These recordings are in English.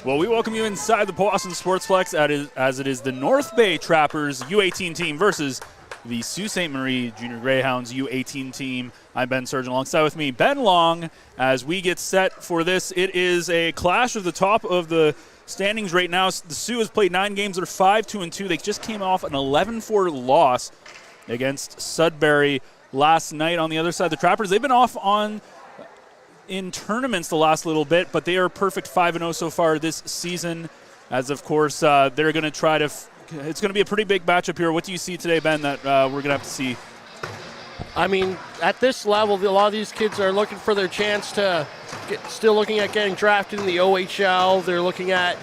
Well, we welcome you inside the Powassan Sportsplex as it is the North Bay Trappers U18 team versus the Sault Ste. Marie Junior Greyhounds U18 team. I'm Ben Surgeon, alongside with me, Ben Long. As we get set for this, it is a clash of the top of the standings right now. The Sioux has played 9 games. They're 5-2-2. They just came off an 11-4 loss against Sudbury last night. On the other side, the Trappers, they've been off in tournaments the last little bit, but they are perfect 5-0 so far this season. As of course, they're going to try to. It's going to be a pretty big matchup here. What do you see today, Ben, that we're going to have to see? I mean, at this level, a lot of these kids are looking for their chance to still looking at getting drafted in the OHL. They're looking at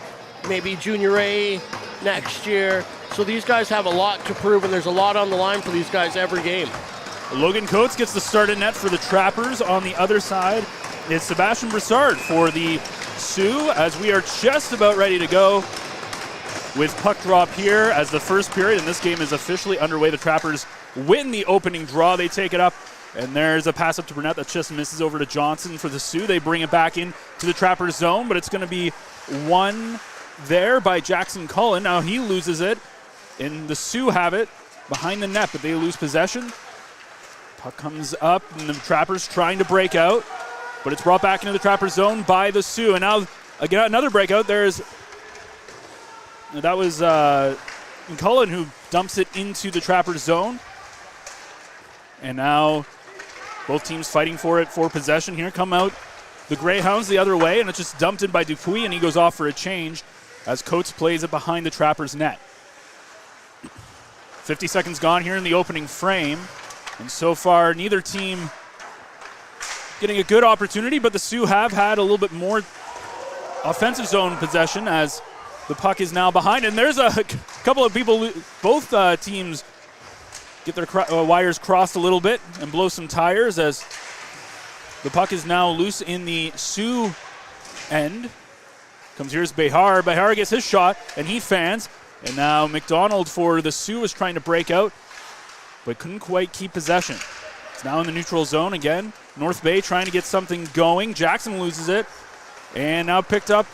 maybe Junior A next year. So these guys have a lot to prove, and there's a lot on the line for these guys every game. Logan Coates gets the start in net for the Trappers. On the other side is Sebastian Broussard for the Sioux, as we are just about ready to go with puck drop here as the first period, and this game is officially underway. The Trappers win the opening draw. They take it up, and there's a pass up to Burnett that just misses over to Johnson for the Sioux. They bring it back in to the Trappers zone, but it's going to be won there by Jackson Cullen. Now he loses it, and the Sioux have it behind the net, but they lose possession. Puck comes up, and the Trappers trying to break out, but it's brought back into the Trappers zone by the Sioux. And now, again, another breakout. That was Cullen who dumps it into the Trappers zone. And now both teams fighting for it for possession here. Come out the Greyhounds the other way, and it's just dumped in by Dupuis, and he goes off for a change as Coates plays it behind the Trappers net. 50 seconds gone here in the opening frame. And so far, neither team getting a good opportunity, but the Sioux have had a little bit more offensive zone possession as the puck is now behind. And there's a couple of people, both teams get their wires crossed a little bit and blow some tires as the puck is now loose in the Sioux end. Here's Behar. Behar gets his shot, and he fans. And now McDonald for the Sioux is trying to break out, but couldn't quite keep possession. It's now in the neutral zone again. North Bay trying to get something going. Jackson loses it, and now picked up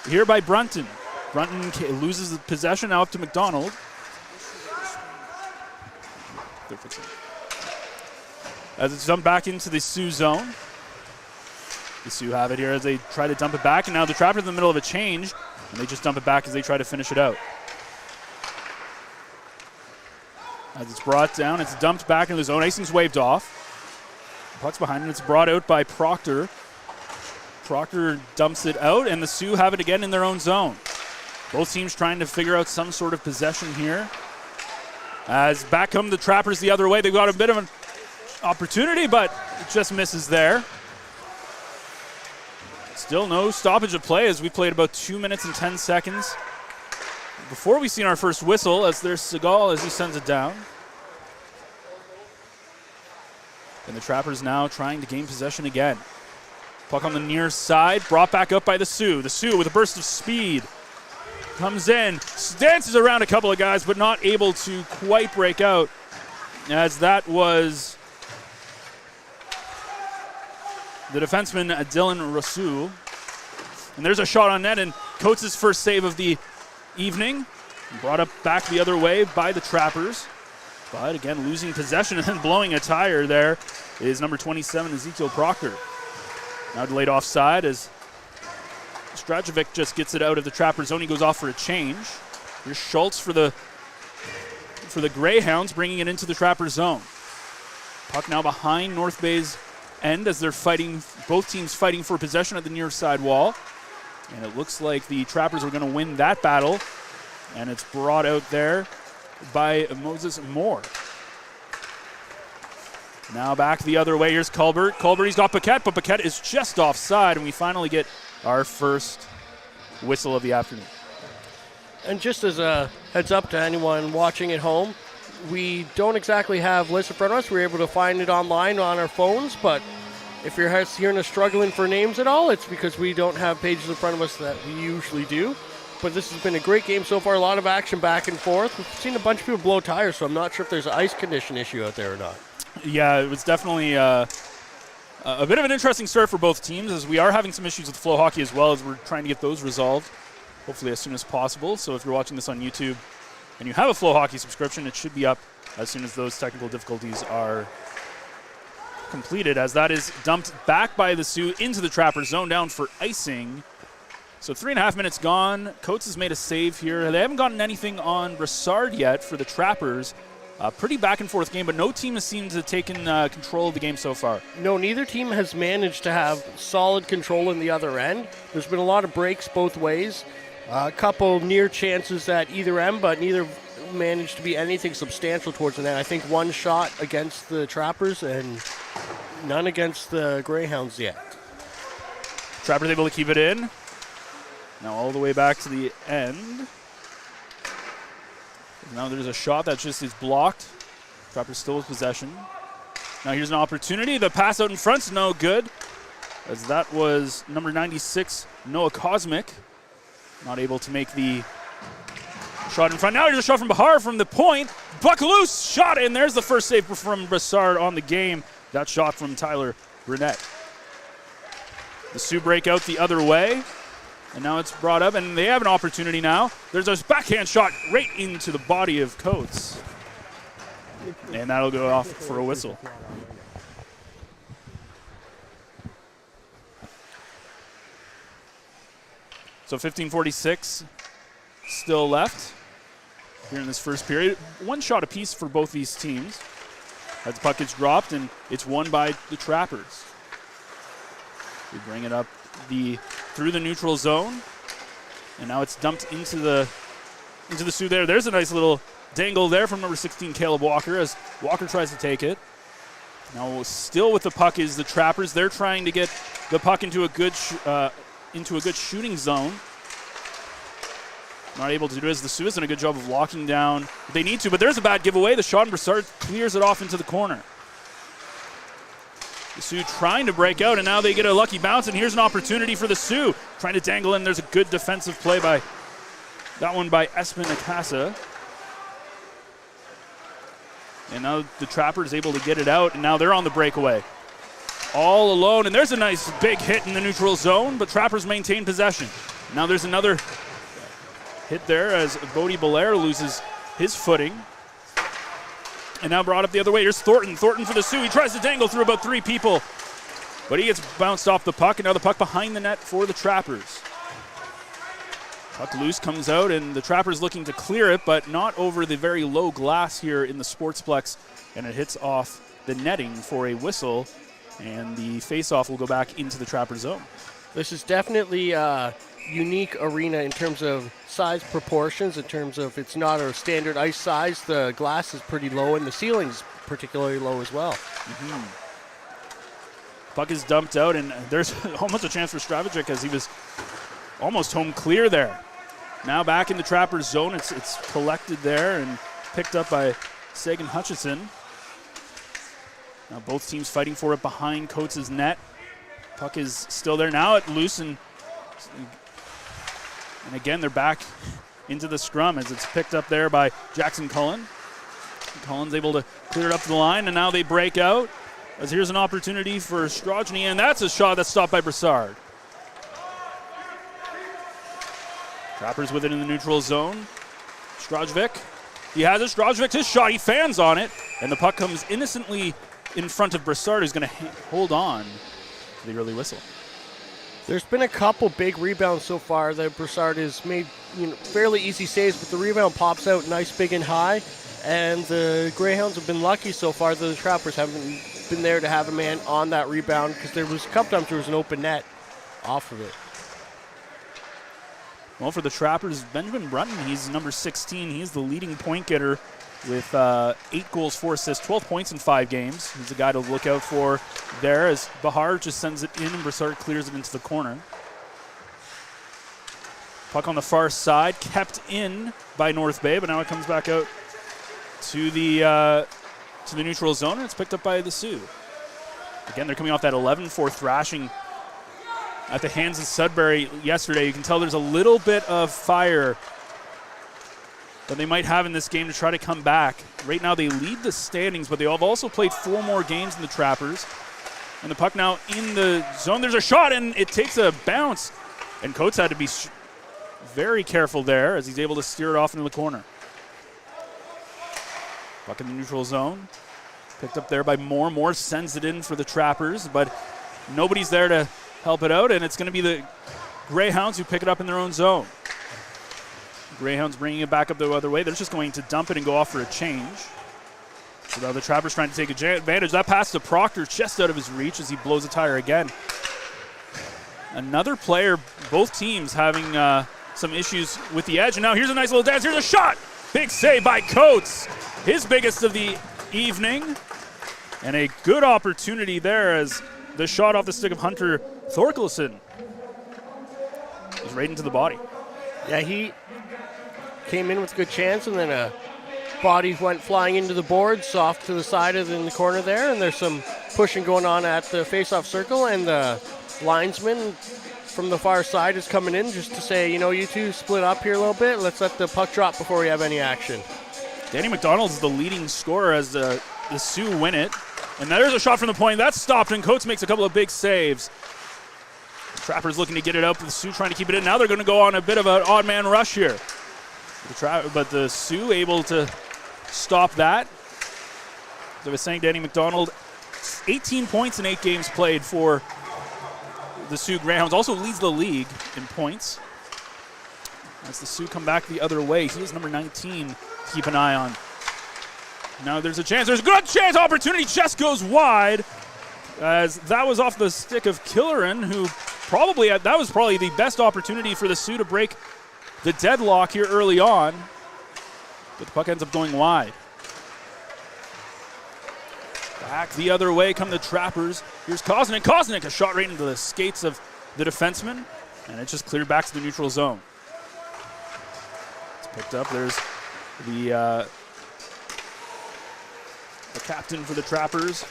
here by Brunton. Brunton loses the possession, now up to McDonald. As it's dumped back into the Sioux zone. The Sioux have it here as they try to dump it back, and now the Trappers in the middle of a change, and they just dump it back as they try to finish it out. As it's brought down, it's dumped back into the zone. Icing's waved off. The puck's behind it. It's brought out by Proctor. Proctor dumps it out, and the Sioux have it again in their own zone. Both teams trying to figure out some sort of possession here. As back come the Trappers the other way. They've got a bit of an opportunity, but it just misses there. Still no stoppage of play as we played about 2 minutes and 10 seconds before we seen our first whistle, as there's Seagal as he sends it down. And the Trappers now trying to gain possession again. Puck on the near side, brought back up by the Sioux. The Sioux with a burst of speed comes in, dances around a couple of guys, but not able to quite break out, as that was the defenseman Dylan Rasul. And there's a shot on net, and Coates' first save of the evening, brought up back the other way by the Trappers, but again losing possession and then blowing a tire there is number 27 Ezekiel Proctor. Now delayed offside as Strajovic just gets it out of the Trapper zone. He goes off for a change. Here's Schultz for the Greyhounds, bringing it into the Trapper zone. Puck now behind North Bay's end as they're fighting, both teams fighting for possession at the near side wall. And it looks like the Trappers are going to win that battle. And it's brought out there by Moses Moore. Now back the other way. Here's Colbert. He's got Paquette, but Paquette is just offside. And we finally get our first whistle of the afternoon. And just as a heads up to anyone watching at home, we don't exactly have lists in front of us. We're able to find it online on our phones, but if you're hearing us struggling for names at all, it's because we don't have pages in front of us that we usually do. But this has been a great game so far, a lot of action back and forth. We've seen a bunch of people blow tires, so I'm not sure if there's an ice condition issue out there or not. Yeah, it was definitely A bit of an interesting start for both teams, as we are having some issues with flow hockey as well, as we're trying to get those resolved, hopefully as soon as possible. So if you're watching this on YouTube and you have a flow hockey subscription, it should be up as soon as those technical difficulties are completed, as that is dumped back by the Sioux into the Trapper zone, down for icing. So 3.5 minutes gone. Coates has made a save here. They haven't gotten anything on Brassard yet for the Trappers. Pretty back and forth game, but no team has seemed to have taken control of the game so far. No, neither team has managed to have solid control in the other end. There's been a lot of breaks both ways. A couple near chances at either end, but neither managed to be anything substantial towards the net. I think one shot against the Trappers and none against the Greyhounds yet. Trappers able to keep it in. Now all the way back to the end. Now there's a shot that just is blocked. Trappers still with possession. Now here's an opportunity. The pass out in front's no good, as that was number 96, Noah Cosmic. Not able to make the shot in front. Now here's a shot from Bahar from the point. Puck loose, shot in. There's the first save from Brassard on the game. That shot from Tyler Burnett. The Sioux break out the other way. And now it's brought up, and they have an opportunity now. There's a backhand shot right into the body of Coates. And that'll go off for a whistle. So 15:46 still left here in this first period. One shot apiece for both these teams. As the puck gets dropped, and it's won by the Trappers. We bring it up through the neutral zone, and now it's dumped into the Sioux there. There's a nice little dangle there from number 16, Caleb Walker, as Walker tries to take it. Now still with the puck is the Trappers. They're trying to get the puck into a good shooting zone. Not able to do it, as the Sioux isn't a good job of locking down. They need to, but there's a bad giveaway. The shot, and Brassard clears it off into the corner. The Sioux trying to break out, and now they get a lucky bounce, and here's an opportunity for the Sioux. Trying to dangle in. There's a good defensive play by that one by Espen Akasa. And now the Trapper is able to get it out, and now they're on the breakaway. All alone, and there's a nice big hit in the neutral zone, but Trappers maintain possession. Now there's another hit there as Bodie Belair loses his footing. And now brought up the other way. Here's Thornton. Thornton for the Sioux. He tries to dangle through about 3 people, but he gets bounced off the puck, and now the puck behind the net for the Trappers. Puck loose, comes out, and the Trappers looking to clear it, but not over the very low glass here in the Sportsplex, and it hits off the netting for a whistle, and the face-off will go back into the Trapper zone. This is definitely a unique arena in terms of size proportions, in terms of it's not a standard ice size. The glass is pretty low, and the ceiling's particularly low as well. Mm-hmm. Puck is dumped out, and there's almost a chance for Stravacic, as he was almost home clear there. Now back in the Trappers zone. It's collected there and picked up by Sagan Hutchison. Now both teams fighting for it behind Coates' net. Puck is still there now. It loose, and again they're back into the scrum as it's picked up there by Jackson Cullen. Cullen's able to clear it up the line, and now they break out. As here's an opportunity for Strojny, and that's a shot that's stopped by Brassard. Trappers with it in the neutral zone. Strojvik, he has it. Strojvik, his shot, he fans on it, and the puck comes innocently in front of Brassard, who's going to hold on to the early whistle. There's been a couple big rebounds so far that Brassard has made fairly easy saves, but the rebound pops out nice, big, and high, and the Greyhounds have been lucky so far that the Trappers haven't been there to have a man on that rebound, because there was a couple times there was an open net off of it. Well, for the Trappers, Benjamin Brunton, he's number 16. He's the leading point getter with 8 goals, 4 assists, 12 points in 5 games. He's the guy to look out for there, as Bahar just sends it in and Brassard clears it into the corner. Puck on the far side, kept in by North Bay, but now it comes back out to the neutral zone, and it's picked up by the Sioux. Again, they're coming off that 11-4 thrashing at the hands of Sudbury yesterday. You can tell there's a little bit of fire that they might have in this game to try to come back. Right now they lead the standings, but they have also played 4 more games than the Trappers. And the puck now in the zone. There's a shot, and it takes a bounce. And Coates had to be very careful there as he's able to steer it off into the corner. Puck in the neutral zone. Picked up there by Moore. Moore sends it in for the Trappers, but nobody's there to help it out, and it's going to be the Greyhounds who pick it up in their own zone. Greyhounds bringing it back up the other way. They're just going to dump it and go off for a change. So now the Trappers trying to take advantage. That pass to Proctor just out of his reach as he blows a tire again. Another player, both teams having some issues with the edge. And now here's a nice little dance. Here's a shot. Big save by Coates. His biggest of the evening. And a good opportunity there as the shot off the stick of Hunter Thorkelson is right into the body. Yeah, he came in with a good chance, and then a body went flying into the boards off to the side of in the corner there, and there's some pushing going on at the face-off circle, and the linesman from the far side is coming in just to say, you know, you two split up here a little bit. Let's let the puck drop before we have any action. Danny McDonald is the leading scorer as the Sioux win it. And there's a shot from the point. That's stopped, and Coates makes a couple of big saves. The Trappers looking to get it out, but the Sioux trying to keep it in. Now they're going to go on a bit of an odd man rush here. But the Sioux able to stop that. As I was saying, Danny McDonald, 18 points in 8 games played for the Sioux Greyhounds. Also leads the league in points. As the Sioux come back the other way, he is number 19 to keep an eye on. Now there's a chance. There's a good chance. Opportunity just goes wide. As that was off the stick of Killeran, who that was probably the best opportunity for the Sioux to break the deadlock here early on. But the puck ends up going wide. Back the other way come the Trappers. Here's Koznick. Koznick, a shot right into the skates of the defenseman. And it's just cleared back to the neutral zone. It's picked up. There's the captain for the Trappers,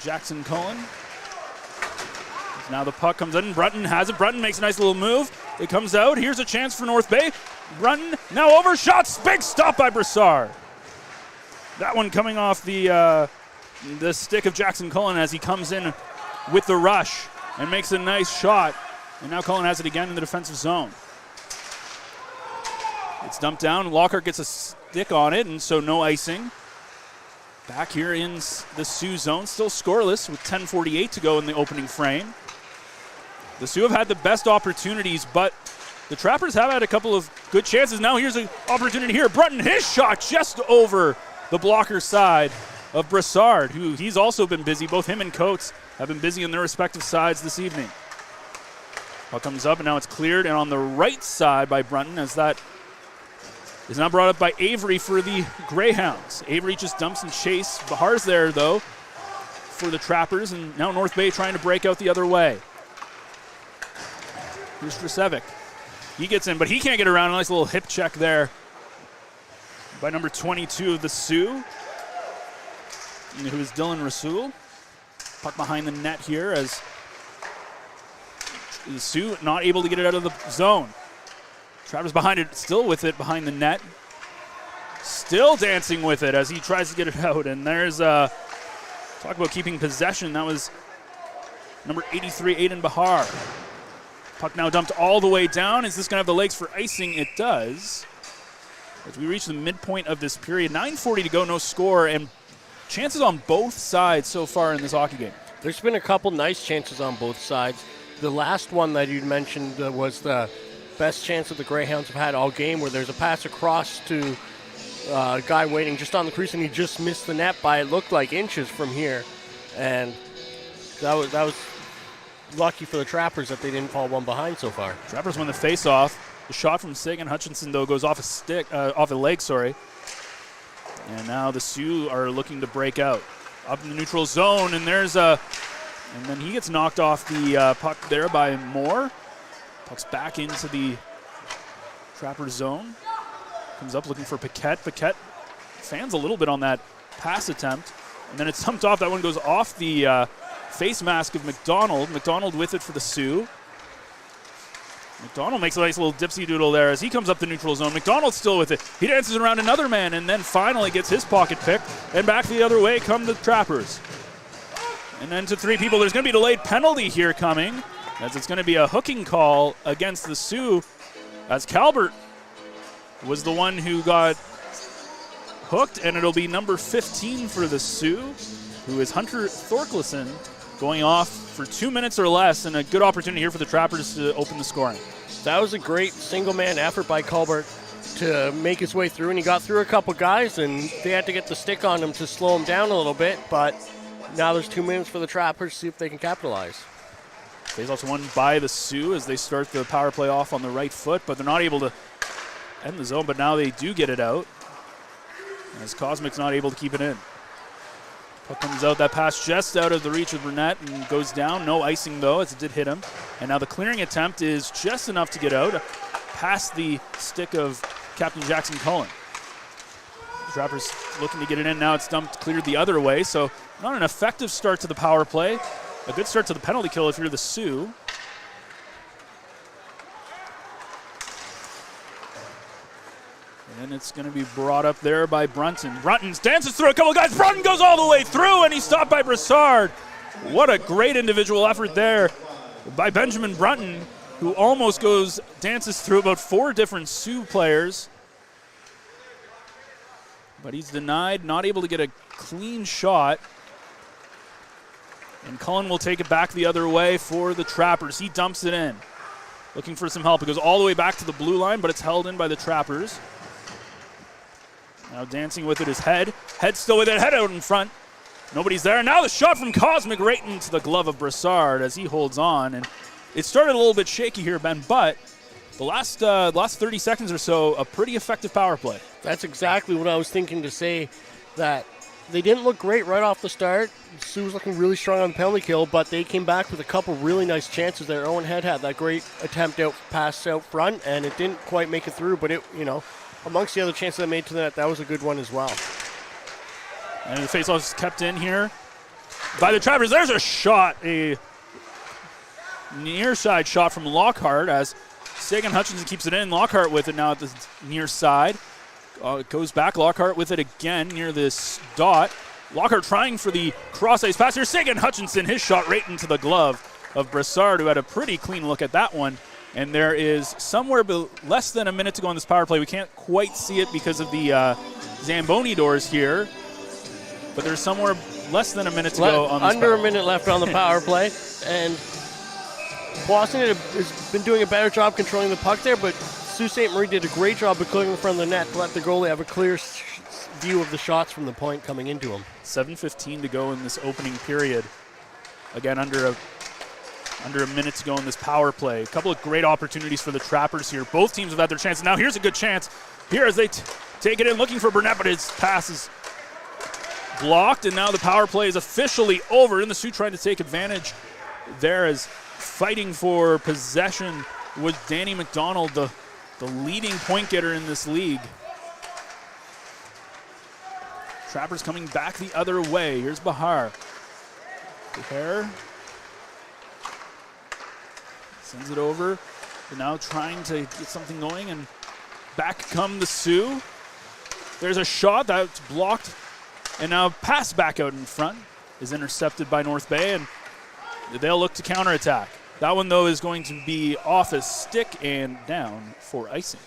Jackson Cullen. Now the puck comes in. Brunton has it. Brunton makes a nice little move. It comes out. Here's a chance for North Bay. Brunton now over. Shots. Big stop by Brassard. That one coming off the stick of Jackson Cullen as he comes in with the rush and makes a nice shot. And now Cullen has it again in the defensive zone. It's dumped down. Lockhart gets a stick on it, and so no icing. Back here in the Sioux zone, still scoreless with 10:48 to go in the opening frame. The Sioux have had the best opportunities, but the Trappers have had a couple of good chances. Now here's an opportunity here. Brunton, his shot just over the blocker side of Brassard, who he's also been busy. Both him and Coates have been busy on their respective sides this evening. Puck comes up, and now it's cleared, and on the right side by Brunton as that is now brought up by Avery for the Greyhounds. Avery just dumps and chase. Bahar's there, though, for the Trappers, and now North Bay trying to break out the other way. Here's Strasevic. He gets in, but he can't get around. A nice little hip check there by number 22 of the Sioux, who is Dylan Rasul. Puck behind the net here as the Sioux not able to get it out of the zone. Trappers behind it, still with it behind the net. Still dancing with it as he tries to get it out. And there's talk about keeping possession. That was number 83, Aiden Bahar. Puck now dumped all the way down. Is this going to have the legs for icing? It does. As we reach the midpoint of this period, 9:40 to go, no score, and chances on both sides so far in this hockey game. There's been a couple nice chances on both sides. The last one that you mentioned was the best chance that the Greyhounds have had all game, where there's a pass across to a guy waiting just on the crease, and he just missed the net by, it looked like, inches from here. And that was lucky for the Trappers that they didn't fall one behind so far. Trappers win the face-off. The shot from Sagan Hutchinson, though, goes off a leg, sorry. And now the Sioux are looking to break out. Up in the neutral zone, and and then he gets knocked off the puck there by Moore. Puck's back into the Trapper zone. Comes up looking for Paquette. Paquette fans a little bit on that pass attempt. And then it's dumped off. That one goes off the face mask of McDonald. McDonald with it for the Sioux. McDonald makes a nice little dipsy doodle there as he comes up the neutral zone. McDonald's still with it. He dances around another man and then finally gets his pocket picked. And back the other way come the Trappers. And then to 3 people, there's going to be a delayed penalty here coming, as it's going to be a hooking call against the Sioux, as Calvert was the one who got hooked, and it'll be number 15 for the Sioux, who is Hunter Thorkelson, going off for 2 minutes or less, and a good opportunity here for the Trappers to open the scoring. That was a great single-man effort by Calvert to make his way through, and he got through a couple guys, and they had to get the stick on him to slow him down a little bit, but now there's 2 minutes for the Trappers to see if they can capitalize. Faceoff's won by the Sioux as they start the power play off on the right foot, but they're not able to end the zone, but now they do get it out, as Cosmic's not able to keep it in. Puck comes out, that pass just out of the reach of Burnett and goes down. No icing, though, as it did hit him. And now the clearing attempt is just enough to get out, past the stick of Captain Jackson Cullen. Trappers looking to get it in. Now it's dumped, cleared the other way. So not an effective start to the power play. A good start to the penalty kill if you're the Sioux. And it's going to be brought up there by Brunton. Brunton dances through a couple guys. Brunton goes all the way through, and he's stopped by Broussard. What a great individual effort there by Benjamin Brunton, who almost dances through about 4 different Sioux players. But he's denied, not able to get a clean shot. And Cullen will take it back the other way for the Trappers. He dumps it in, looking for some help. It goes all the way back to the blue line, but it's held in by the Trappers. Now dancing with it is Head. Head still with it, Head out in front. Nobody's there. Now the shot from Cosmic right into the glove of Broussard as he holds on. And it started a little bit shaky here, Ben, but the last 30 seconds or so, a pretty effective power play. That's exactly what I was thinking to say, that they didn't look great right off the start. Sioux was looking really strong on the penalty kill, but they came back with a couple really nice chances there. Owen Head had that great attempt pass out front, and it didn't quite make it through, but it, amongst the other chances they made to the net, that was a good one as well. And the faceoff is kept in here by the Trappers. There's a shot, a near side shot from Lockhart as Sagan Hutchinson keeps it in. Lockhart with it now at the near side. It goes back. Lockhart with it again near this dot. Lockhart trying for the cross-ice pass here. Sagan Hutchinson, his shot right into the glove of Broussard, who had a pretty clean look at that one. And there is somewhere less than a minute to go on this power play. We can't quite see it because of the Zamboni doors here. But there's somewhere less than a minute to go on this Under a minute left on the power play. And Powassan has been doing a better job controlling the puck there, but Sault Ste. Marie did a great job of clearing in front of the net to let the goalie have a clear view of the shots from the point coming into him. 7:15 to go in this opening period. Again, under a minute to go in this power play. A couple of great opportunities for the Trappers here. Both teams have had their chances. Now here's a good chance here as they take it in, looking for Burnett, but his pass is blocked, and now the power play is officially over. And the Sioux trying to take advantage there as fighting for possession with Danny McDonald, the leading point getter in this league. Trappers coming back the other way. Here's Bahar. Bahar sends it over. They're now trying to get something going, and back come the Sioux. There's a shot that's blocked, and now pass back out in front is intercepted by North Bay, and they'll look to counterattack. That one, though, is going to be off his stick and down for icing.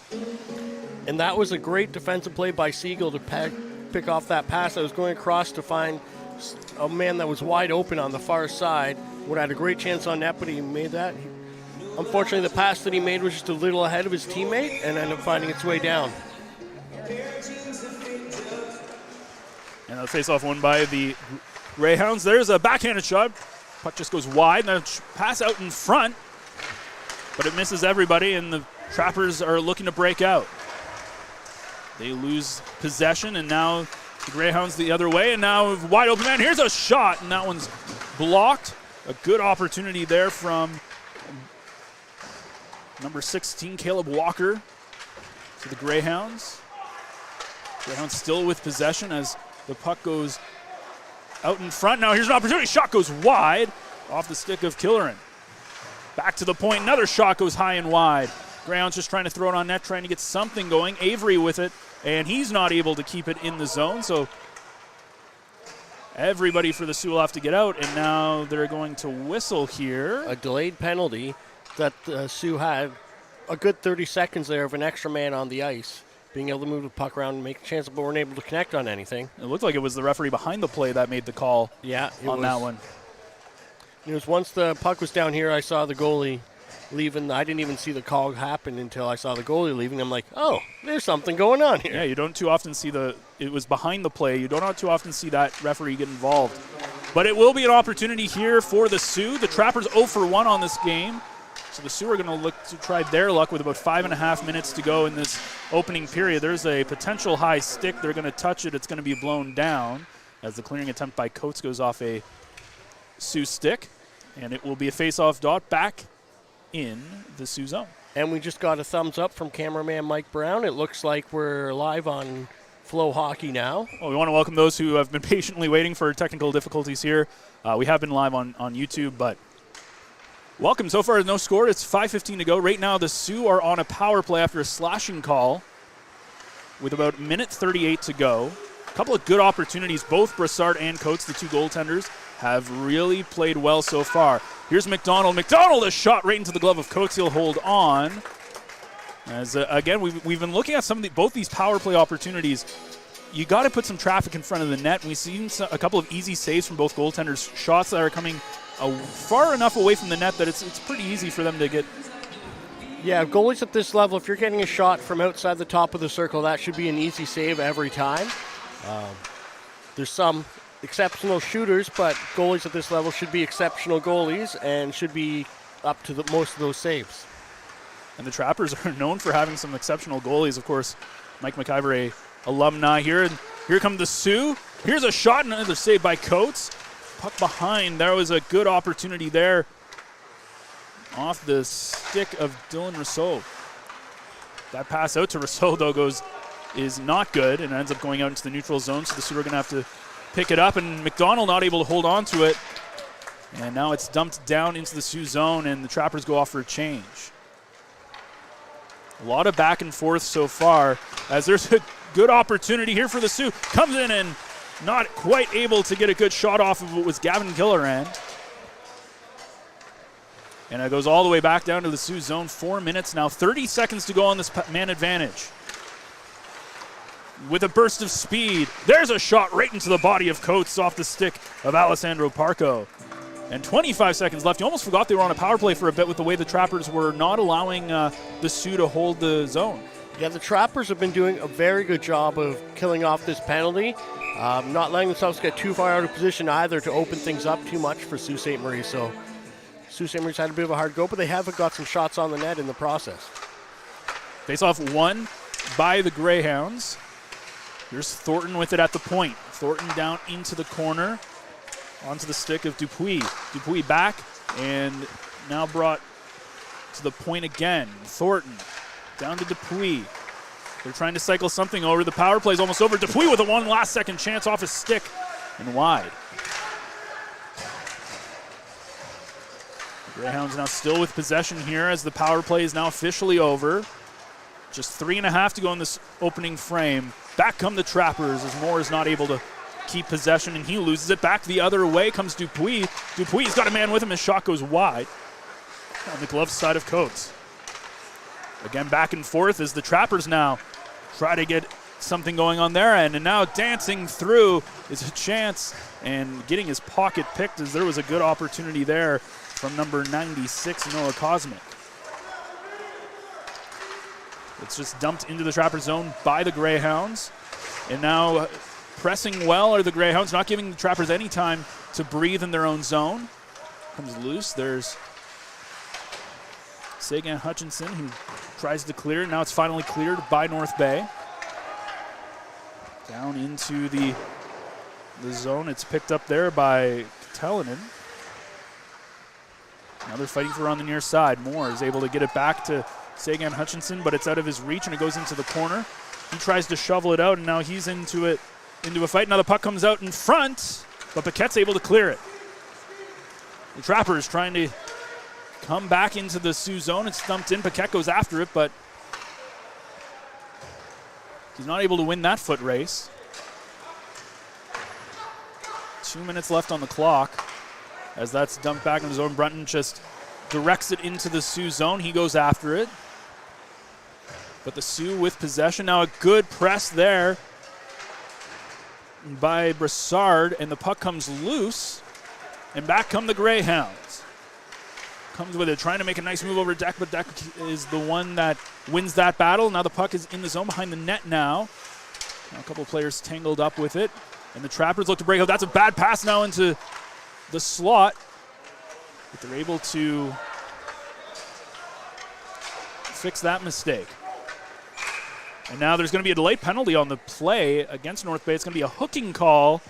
And that was a great defensive play by Siegel to pick off that pass that was going across to find a man that was wide open on the far side. Would have had a great chance on net, but he made that. Unfortunately, the pass that he made was just a little ahead of his teammate and ended up finding its way down. And the face-off won by the Greyhounds. There's a backhanded shot. Puck just goes wide. Now pass out in front, but it misses everybody, and the Trappers are looking to break out. They lose possession, and now the Greyhounds the other way, and now wide open man. Here's a shot, and that one's blocked. A good opportunity there from number 16, Caleb Walker, to the Greyhounds. Greyhounds still with possession as the puck goes out in front. Now here's an opportunity. Shot goes wide off the stick of Killeran. Back to the point. Another shot goes high and wide. Greyhounds just trying to throw it on net, trying to get something going. Avery with it, and he's not able to keep it in the zone. So Everybody for the Sioux will have to get out, and now they're going to whistle here. A delayed penalty that Sioux had a good 30 seconds there of an extra man on the ice, being able to move the puck around and make a chance, but weren't able to connect on anything. It looked like it was the referee behind the play that made the call on that one. It was once the puck was down here, I saw the goalie leaving. I didn't even see the call happen until I saw the goalie leaving. I'm like, oh, there's something going on here. Yeah, you don't too often see it was behind the play. You don't too often see that referee get involved. But it will be an opportunity here for the Sioux. The Trappers 0 for 1 on this game. So the Sioux are going to look to try their luck with about 5.5 minutes to go in this opening period. There's a potential high stick. They're going to touch it. It's going to be blown down as the clearing attempt by Coates goes off a Sioux stick. And it will be a face-off dot back in the Sioux zone. And we just got a thumbs up from cameraman Mike Brown. It looks like we're live on Flow Hockey now. Well, we want to welcome those who have been patiently waiting for technical difficulties here. We have been live on YouTube, but welcome. So far, no score. It's 5:15 to go. Right now, the Sioux are on a power play after a slashing call with about minute 38 to go. A couple of good opportunities. Both Brassard and Coates, the two goaltenders, have really played well so far. Here's McDonald. McDonald, a shot right into the glove of Coates. He'll hold on. As again, we've been looking at both these power play opportunities. You got to put some traffic in front of the net. We've seen a couple of easy saves from both goaltenders. Shots that are coming far enough away from the net that it's pretty easy for them to get. Yeah, goalies at this level, if you're getting a shot from outside the top of the circle, that should be an easy save every time. There's some exceptional shooters, but goalies at this level should be exceptional goalies and should be up to most of those saves. And the Trappers are known for having some exceptional goalies. Of course, Mike McIver, a alumni here. And here come the Sioux. Here's a shot and another save by Coates. Puck behind. There was a good opportunity there off the stick of Dylan Rousseau. That pass out to Rousseau, though, is not good and ends up going out into the neutral zone. So the Sioux are going to have to pick it up, and McDonald not able to hold on to it. And now it's dumped down into the Sioux zone, and the Trappers go off for a change. A lot of back and forth so far, as there's a good opportunity here for the Sioux. Comes in and not quite able to get a good shot off of what was Gavin Gilliland. And it goes all the way back down to the Sioux zone. 4 minutes now, 30 seconds to go on this man advantage. With a burst of speed, there's a shot right into the body of Coates off the stick of Alessandro Parco. And 25 seconds left. You almost forgot they were on a power play for a bit with the way the Trappers were not allowing the Sioux to hold the zone. Yeah, the Trappers have been doing a very good job of killing off this penalty, not letting themselves get too far out of position either to open things up too much for Sault Ste. Marie. So Sault Ste. Marie's had a bit of a hard go, but they have got some shots on the net in the process. Face-off won by the Greyhounds. Here's Thornton with it at the point. Thornton down into the corner, onto the stick of Dupuis. Dupuis back, and now brought to the point again. Thornton down to Dupuis. They're trying to cycle something over. The power play's almost over. Dupuis with a one last second chance off his stick and wide. The Greyhounds now still with possession here as the power play is now officially over. Just 3.5 to go in this opening frame. Back come the Trappers as Moore is not able to keep possession, and he loses it. Back the other way comes Dupuis. Dupuis got a man with him. His shot goes wide on the glove side of Coates. Again, back and forth as the Trappers now try to get something going on their end. And now dancing through is a chance and getting his pocket picked as there was a good opportunity there from number 96, Noah Cosmic. It's just dumped into the Trapper zone by the Greyhounds. And now pressing well are the Greyhounds, not giving the Trappers any time to breathe in their own zone. Comes loose. There's Sagan Hutchinson who tries to clear. Now it's finally cleared by North Bay. Down into the zone. It's picked up there by Tellinen. Now they're fighting for on the near side. Moore is able to get it back to Sagan Hutchinson, but it's out of his reach and it goes into the corner. He tries to shovel it out, and now he's into a fight. Now the puck comes out in front, but Paquette's able to clear it. The Trappers trying to come back into the Sioux zone. It's dumped in. Paquette goes after it, but he's not able to win that foot race. 2 minutes left on the clock. As that's dumped back in the zone, Brunton just directs it into the Sioux zone. He goes after it. But the Sioux with possession. Now a good press there by Brassard, and the puck comes loose. And back come the Greyhounds. Comes with it, trying to make a nice move over Deck, but Deck is the one that wins that battle. Now the puck is in the zone behind the net now. Now a couple of players tangled up with it. And the Trappers look to break out. That's a bad pass now into the slot. But they're able to fix that mistake. And now there's going to be a delayed penalty on the play against North Bay. It's going to be a hooking call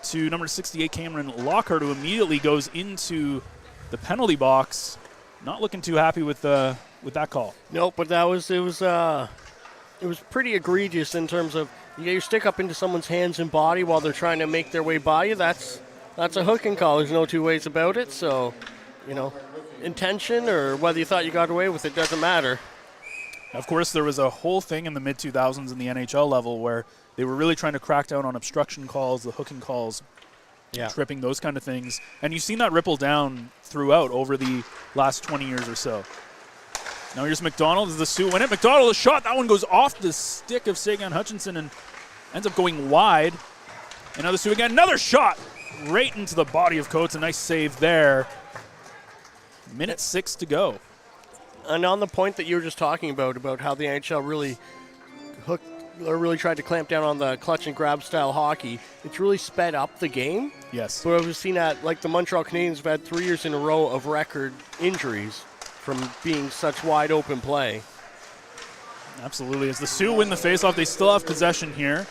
to number 68, Cameron Lockhart, who immediately goes into the penalty box. Not looking too happy with that call. Nope, but it was pretty egregious in terms of you get your stick up into someone's hands and body while they're trying to make their way by you. That's a hooking call. There's no two ways about it. So, intention or whether you thought you got away with it doesn't matter. Of course, there was a whole thing in the mid-2000s in the NHL level where they were really trying to crack down on obstruction calls, the hooking calls, tripping, those kind of things. And you've seen that ripple down throughout over the last 20 years or so. Now here's McDonald as the Sioux win it. McDonald, a shot. That one goes off the stick of Sagan Hutchinson and ends up going wide. And now the Sioux again. Another shot right into the body of Coates. A nice save there. Minute 6 to go. And on the point that you were just talking about how the NHL really really tried to clamp down on the clutch and grab style hockey, it's really sped up the game. Yes. But we've seen that, like the Montreal Canadiens have had 3 years in a row of record injuries from being such wide open play. Absolutely. As the Sioux win the faceoff, they still have possession here.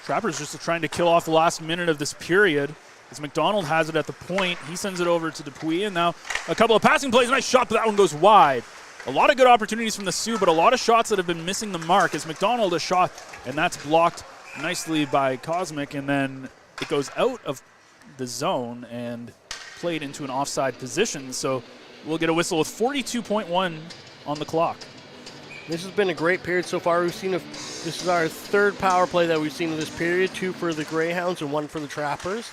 Trappers just trying to kill off the last minute of this period. As McDonald has it at the point, he sends it over to Dupuis, and now a couple of passing plays. Nice shot, but that one goes wide. A lot of good opportunities from the Sioux, but a lot of shots that have been missing the mark. As McDonald a shot, and that's blocked nicely by Cosmic, and then it goes out of the zone and played into an offside position. So we'll get a whistle with 42.1 on the clock. This has been a great period so far. This is our third power play that we've seen in this period, 2 for the Greyhounds and 1 for the Trappers.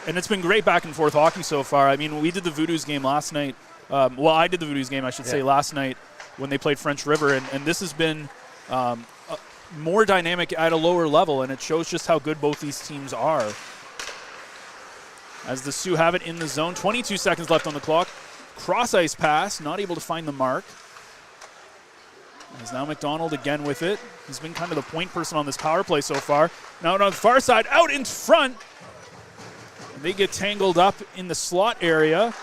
And it's been great back and forth hockey so far. I mean, we did the Voodoos game last night. I did the Voodoos game, I should say, last night when they played French River. And this has been more dynamic at a lower level, and it shows just how good both these teams are. As the Sioux have it in the zone, 22 seconds left on the clock. Cross-ice pass, not able to find the mark. As now McDonald again with it. He's been kind of the point person on this power play so far. Now on the far side, out in front. And they get tangled up in the slot area.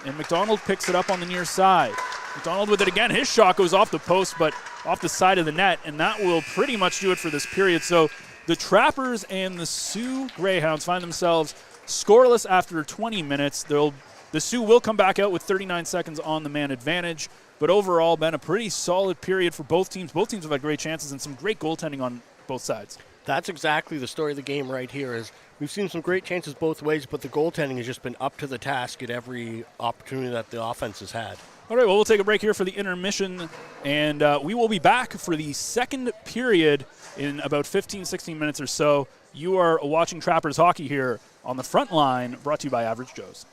And McDonald picks it up on the near side. McDonald with it again. His shot goes off the post, but off the side of the net. And that will pretty much do it for this period. So the Trappers and the Sioux Greyhounds find themselves scoreless after 20 minutes. The Sioux will come back out with 39 seconds on the man advantage. But overall, been a pretty solid period for both teams. Both teams have had great chances and some great goaltending on both sides. That's exactly the story of the game right here. Is we've seen some great chances both ways, but the goaltending has just been up to the task at every opportunity that the offense has had. All right, well, we'll take a break here for the intermission, and we will be back for the second period in about 15, 16 minutes or so. You are watching Trappers hockey here on the Frontline, brought to you by Average Joe's.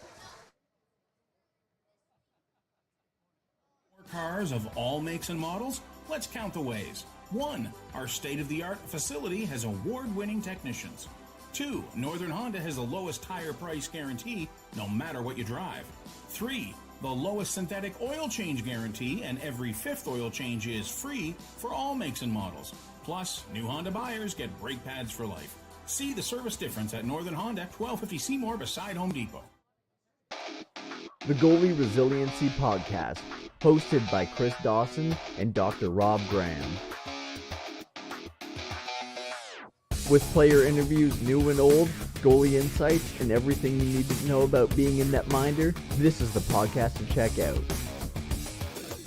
Cars of all makes and models? Let's count the ways. 1. Our state-of-the-art facility has award-winning technicians. 2. Northern Honda has the lowest tire price guarantee, no matter what you drive. 3. The lowest synthetic oil change guarantee, and every 5th oil change is free for all makes and models. Plus, new Honda buyers get brake pads for life. See the service difference at Northern Honda, 1250 Seymour beside Home Depot. The Goalie Resiliency Podcast, hosted by Chris Dawson and Dr. Rob Graham. With player interviews new and old, goalie insights, and everything you need to know about being a netminder, this is the podcast to check out.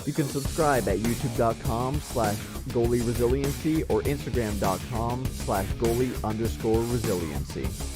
You can subscribe at youtube.com/goalie resiliency or instagram.com/goalie_resiliency.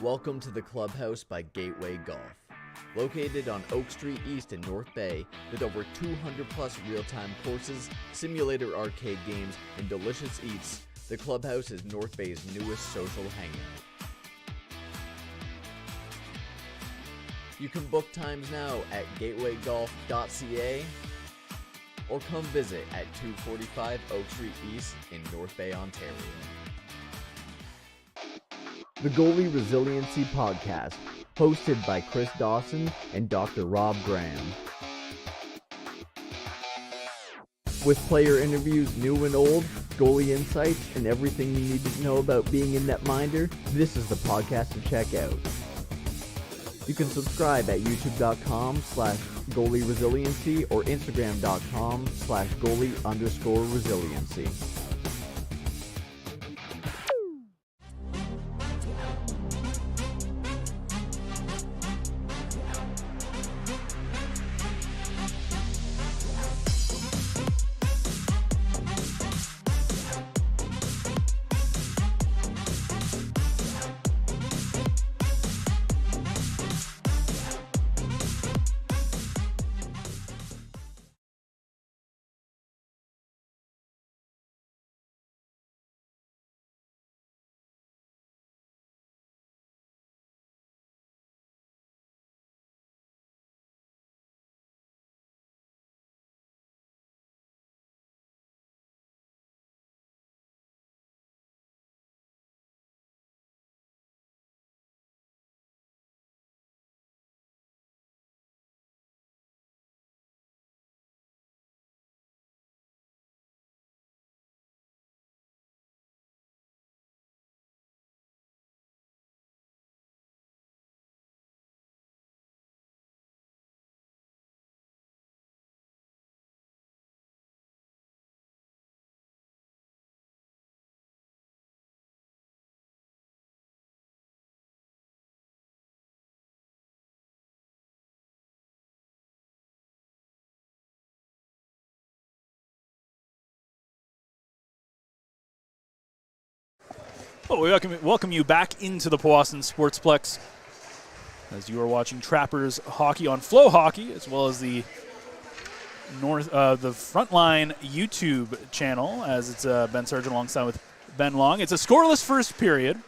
Welcome to the Clubhouse by Gateway Golf. Located on Oak Street East in North Bay, with over 200 plus real-time courses, simulator arcade games, and delicious eats, the Clubhouse is North Bay's newest social hangout. You can book times now at gatewaygolf.ca or come visit at 245 Oak Street East in North Bay, Ontario. The Goalie Resiliency Podcast, hosted by Chris Dawson and Dr. Rob Graham. With player interviews new and old, goalie insights, and everything you need to know about being a netminder, this is the podcast to check out. You can subscribe at youtube.com/goalie-resiliency or instagram.com/goalie_resiliency. Well, we welcome you back into the Powassan Sportsplex as you are watching Trappers hockey on Flow Hockey, as well as the Frontline YouTube channel, as it's Ben Sargent alongside with Ben Long. It's a scoreless first period,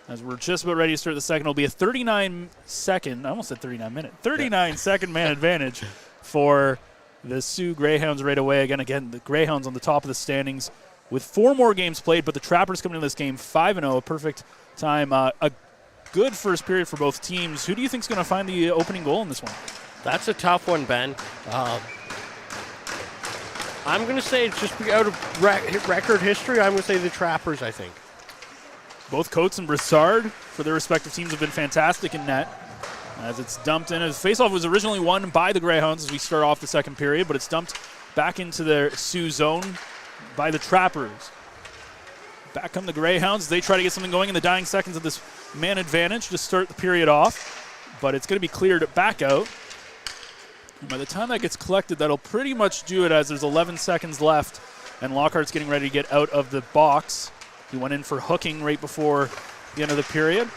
as we're just about ready to start the second. It'll be a 39-second, I almost said 39-minute, 39-second man advantage for the Sioux Greyhounds right away. Again, the Greyhounds on the top of the standings with 4 more games played, but the Trappers coming into this game 5-0, a perfect time. A good first period for both teams. Who do you think is going to find the opening goal in this one? That's a tough one, Ben. I'm going to say, just out of record history, I'm going to say the Trappers, I think. Both Coates and Broussard, for their respective teams, have been fantastic in net. As it's dumped in. As faceoff was originally won by the Greyhounds as we start off the second period, but it's dumped back into their Sioux zone by the Trappers. Back come the Greyhounds. They try to get something going in the dying seconds of this man advantage to start the period off, but it's going to be cleared back out. And by the time that gets collected, that'll pretty much do it, as there's 11 seconds left, and Lockhart's getting ready to get out of the box. He went in for hooking right before the end of the period.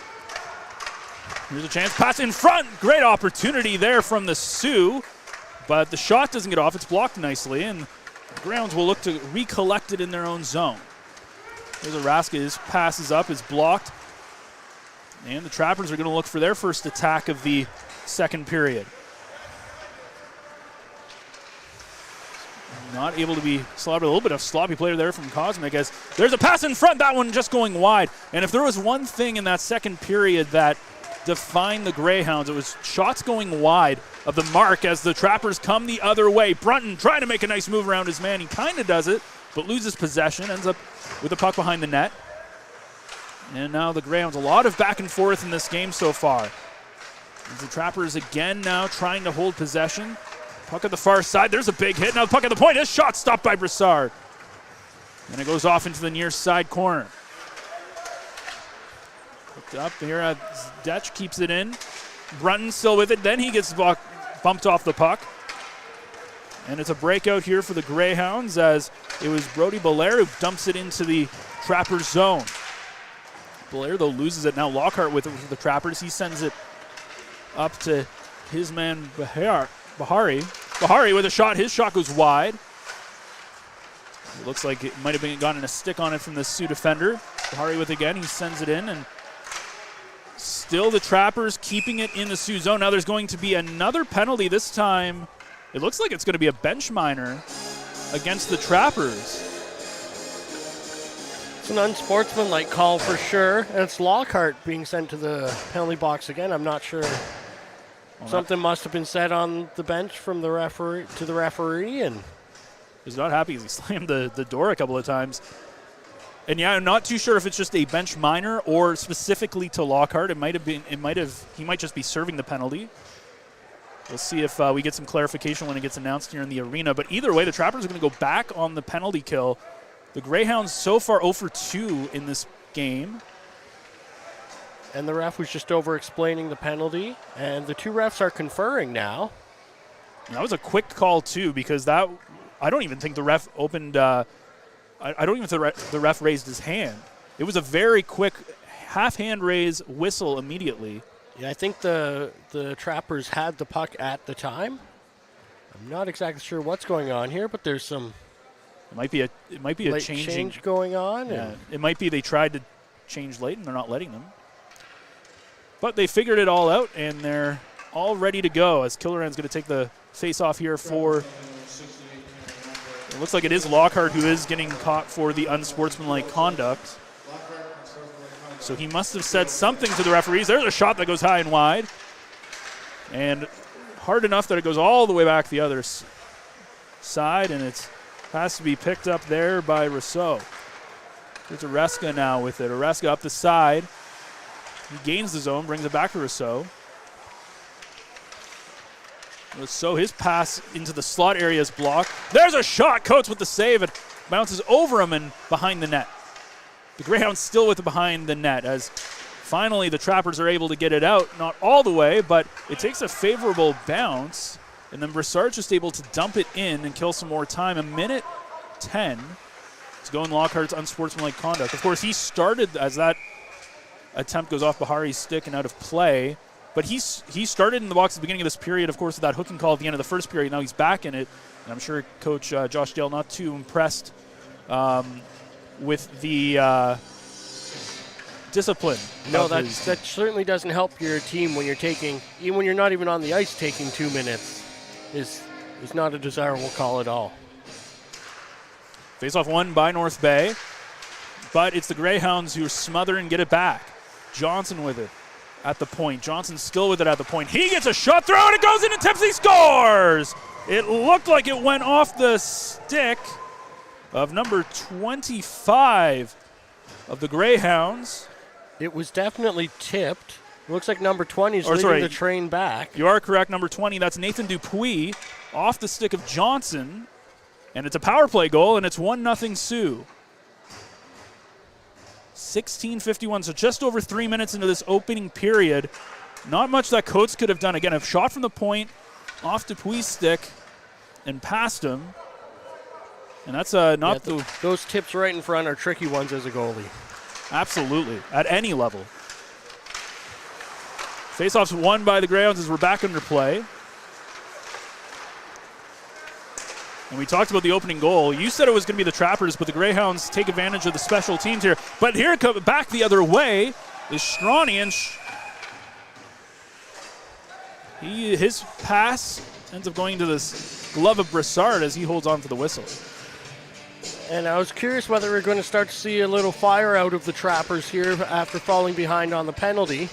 Here's a chance. Pass in front. Great opportunity there from the Sioux, but the shot doesn't get off. It's blocked nicely, and the Greyhounds will look to recollect it in their own zone. There's Araska. His pass is up, is blocked. And the Trappers are going to look for their first attack of the second period. Not able to be slaughtered. A little bit of sloppy play there from Cosmic, as there's a pass in front. That one just going wide. And if there was one thing in that second period that defined the Greyhounds, it was shots going wide of the mark as the Trappers come the other way. Brunton trying to make a nice move around his man. He kind of does it, but loses possession, ends up with the puck behind the net. And now the Greyhounds, a lot of back and forth in this game so far. As the Trappers again now trying to hold possession. Puck at the far side, there's a big hit. Now the puck at the point, his shot stopped by Broussard. And it goes off into the near side corner. Hooked up here, Detch keeps it in. Brunton still with it, then he gets bumped off the puck. And it's a breakout here for the Greyhounds, as it was Brody Belair who dumps it into the Trappers zone. Blair, though, loses it. Now Lockhart with it for the Trappers. He sends it up to his man Bahari. Bahari with a shot. His shot goes wide. It looks like it might have been gotten a stick on it from the Sioux defender. Bahari with it again. He sends it in, and still the Trappers keeping it in the Sioux zone. Now there's going to be another penalty. This time it looks like it's going to be a bench minor against the Trappers. It's an unsportsmanlike call for sure. And it's Lockhart being sent to the penalty box again. I'm not sure. Something must have been said on the bench from the referee to the referee, and he's not happy as he slammed the door a couple of times. And yeah, I'm not too sure if it's just a bench minor or specifically to Lockhart. He might just be serving the penalty. We'll see if we get some clarification when it gets announced here in the arena. But either way, the Trappers are going to go back on the penalty kill. The Greyhounds so far 0 for 2 in this game. And the ref was just over-explaining the penalty. And the two refs are conferring now. And that was a quick call, too, because I don't even think the ref opened I don't even think the ref raised his hand. It was a very quick half-hand raise whistle immediately. Yeah, I think the Trappers had the puck at the time. I'm not exactly sure what's going on here, but there's some It might be a change going on. Yeah, it might be they tried to change late and they're not letting them. But they figured it all out, and they're all ready to go as Killoran's going to take the face-off here for... It looks like it is Lockhart who is getting caught for the unsportsmanlike conduct. So he must have said something to the referees. There's a shot that goes high and wide. And hard enough that it goes all the way back the other side, and it has to be picked up there by Rousseau. There's Oreska now with it. Oreska up the side. He gains the zone, brings it back to Rousseau. Rousseau, his pass into the slot area is blocked. There's a shot. Coates with the save. It bounces over him and behind the net. The Greyhounds still with it behind the net as finally the Trappers are able to get it out. Not all the way, but it takes a favorable bounce. And then Brassard's just able to dump it in and kill some more time. 1:10 to go in Lockhart's unsportsmanlike conduct. Of course, he started as that attempt goes off Bahari's stick and out of play. But he started in the box at the beginning of this period, of course, with that hooking call at the end of the first period. Now he's back in it. And I'm sure Coach Josh Dale not too impressed with the discipline. No, that certainly doesn't help your team when you're taking, even when you're not even on the ice, taking 2 minutes is not a desirable call at all. Face-off won by North Bay, but it's the Greyhounds who smother and get it back. Johnson with it at the point. Johnson still with it at the point. He gets a shot throw, and it goes in and tips. He scores! It looked like it went off the stick of number 25 of the Greyhounds. It was definitely tipped. It looks like number 20 is leading the train back. You are correct, number 20. That's Nathan Dupuis off the stick of Johnson. And it's a power play goal, and it's 1-0 Sioux. 16:51, so just over 3 minutes into this opening period. Not much that Coates could have done. Again, a shot from the point off Dupuis' stick and past him. And that's those tips right in front are tricky ones as a goalie. Absolutely, at any level. Faceoff's won by the Greyhounds as we're back under play. And we talked about the opening goal. You said it was going to be the Trappers, but the Greyhounds take advantage of the special teams here. But here, back the other way is Strawny, and his pass ends up going to this glove of Brassard as he holds on for the whistle. And I was curious whether we're going to start to see a little fire out of the Trappers here after falling behind on the penalty.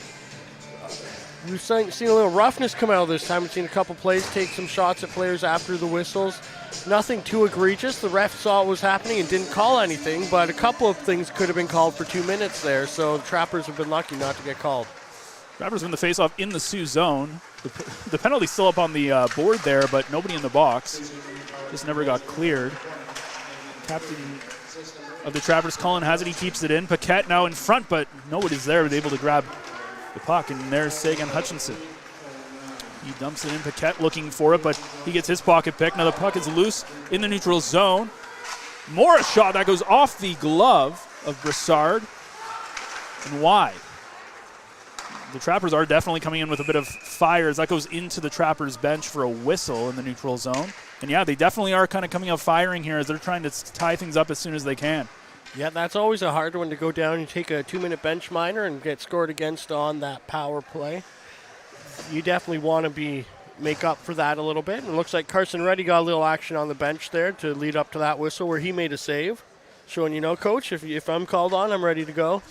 We've seen a little roughness come out this time. We've seen a couple plays take some shots at players after the whistles. Nothing too egregious. The ref saw what was happening and didn't call anything, but a couple of things could have been called for 2 minutes there, so the Trappers have been lucky not to get called. Trappers win the faceoff in the Sioux zone. The penalty's still up on the board there, but nobody in the box. Just never got cleared. Captain of the Trappers, Cullen, has it. He keeps it in. Paquette now in front, but nobody's there. Able to grab the puck, and there's Sagan Hutchinson. He dumps it in. Paquette looking for it, but he gets his pocket pick. Now the puck is loose in the neutral zone. More a shot that goes off the glove of Brassard. and why. The Trappers are definitely coming in with a bit of fire as that goes into the Trappers bench for a whistle in the neutral zone. And yeah, they definitely are kind of coming out firing here as they're trying to tie things up as soon as they can. Yeah, that's always a hard one to go down and take a 2-minute bench minor and get scored against on that power play. You definitely want to make up for that a little bit. And it looks like Carson Reddy got a little action on the bench there to lead up to that whistle where he made a save. Showing, Coach, if I'm called on, I'm ready to go.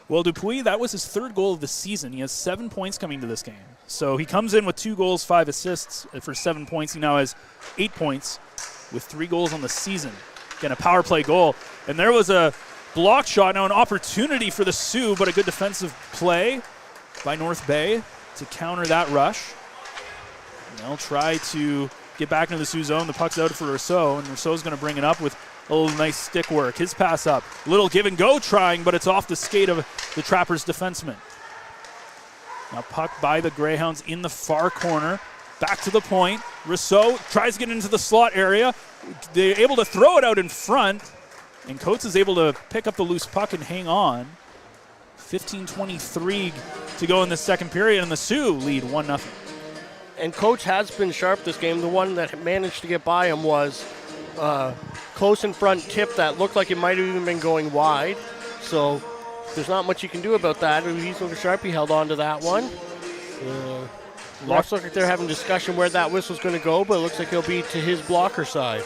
Well, Dupuis, that was his 3rd goal of the season. He has 7 points coming to this game. So he comes in with 2 goals, 5 assists for 7 points. He now has 8 points with 3 goals on the season. Again, a power play goal. And there was a block shot, now an opportunity for the Sioux, but a good defensive play by North Bay to counter that rush. And they'll try to get back into the Sioux zone. The puck's out for Rousseau, and Rousseau's going to bring it up with a little nice stick work. His pass up. Little give and go trying, but it's off the skate of the Trappers defenseman. Now puck by the Greyhounds in the far corner. Back to the point. Rousseau tries to get into the slot area. They're able to throw it out in front, and Coates is able to pick up the loose puck and hang on. 15:23 to go in the second period, and the Sioux lead 1-0. And Coates has been sharp this game. The one that managed to get by him was close in front tip that looked like it might have even been going wide. So there's not much you can do about that. He's looking sharp. He held on to that one. Looks like they're having discussion where that whistle's going to go, but it looks like he'll be to his blocker side.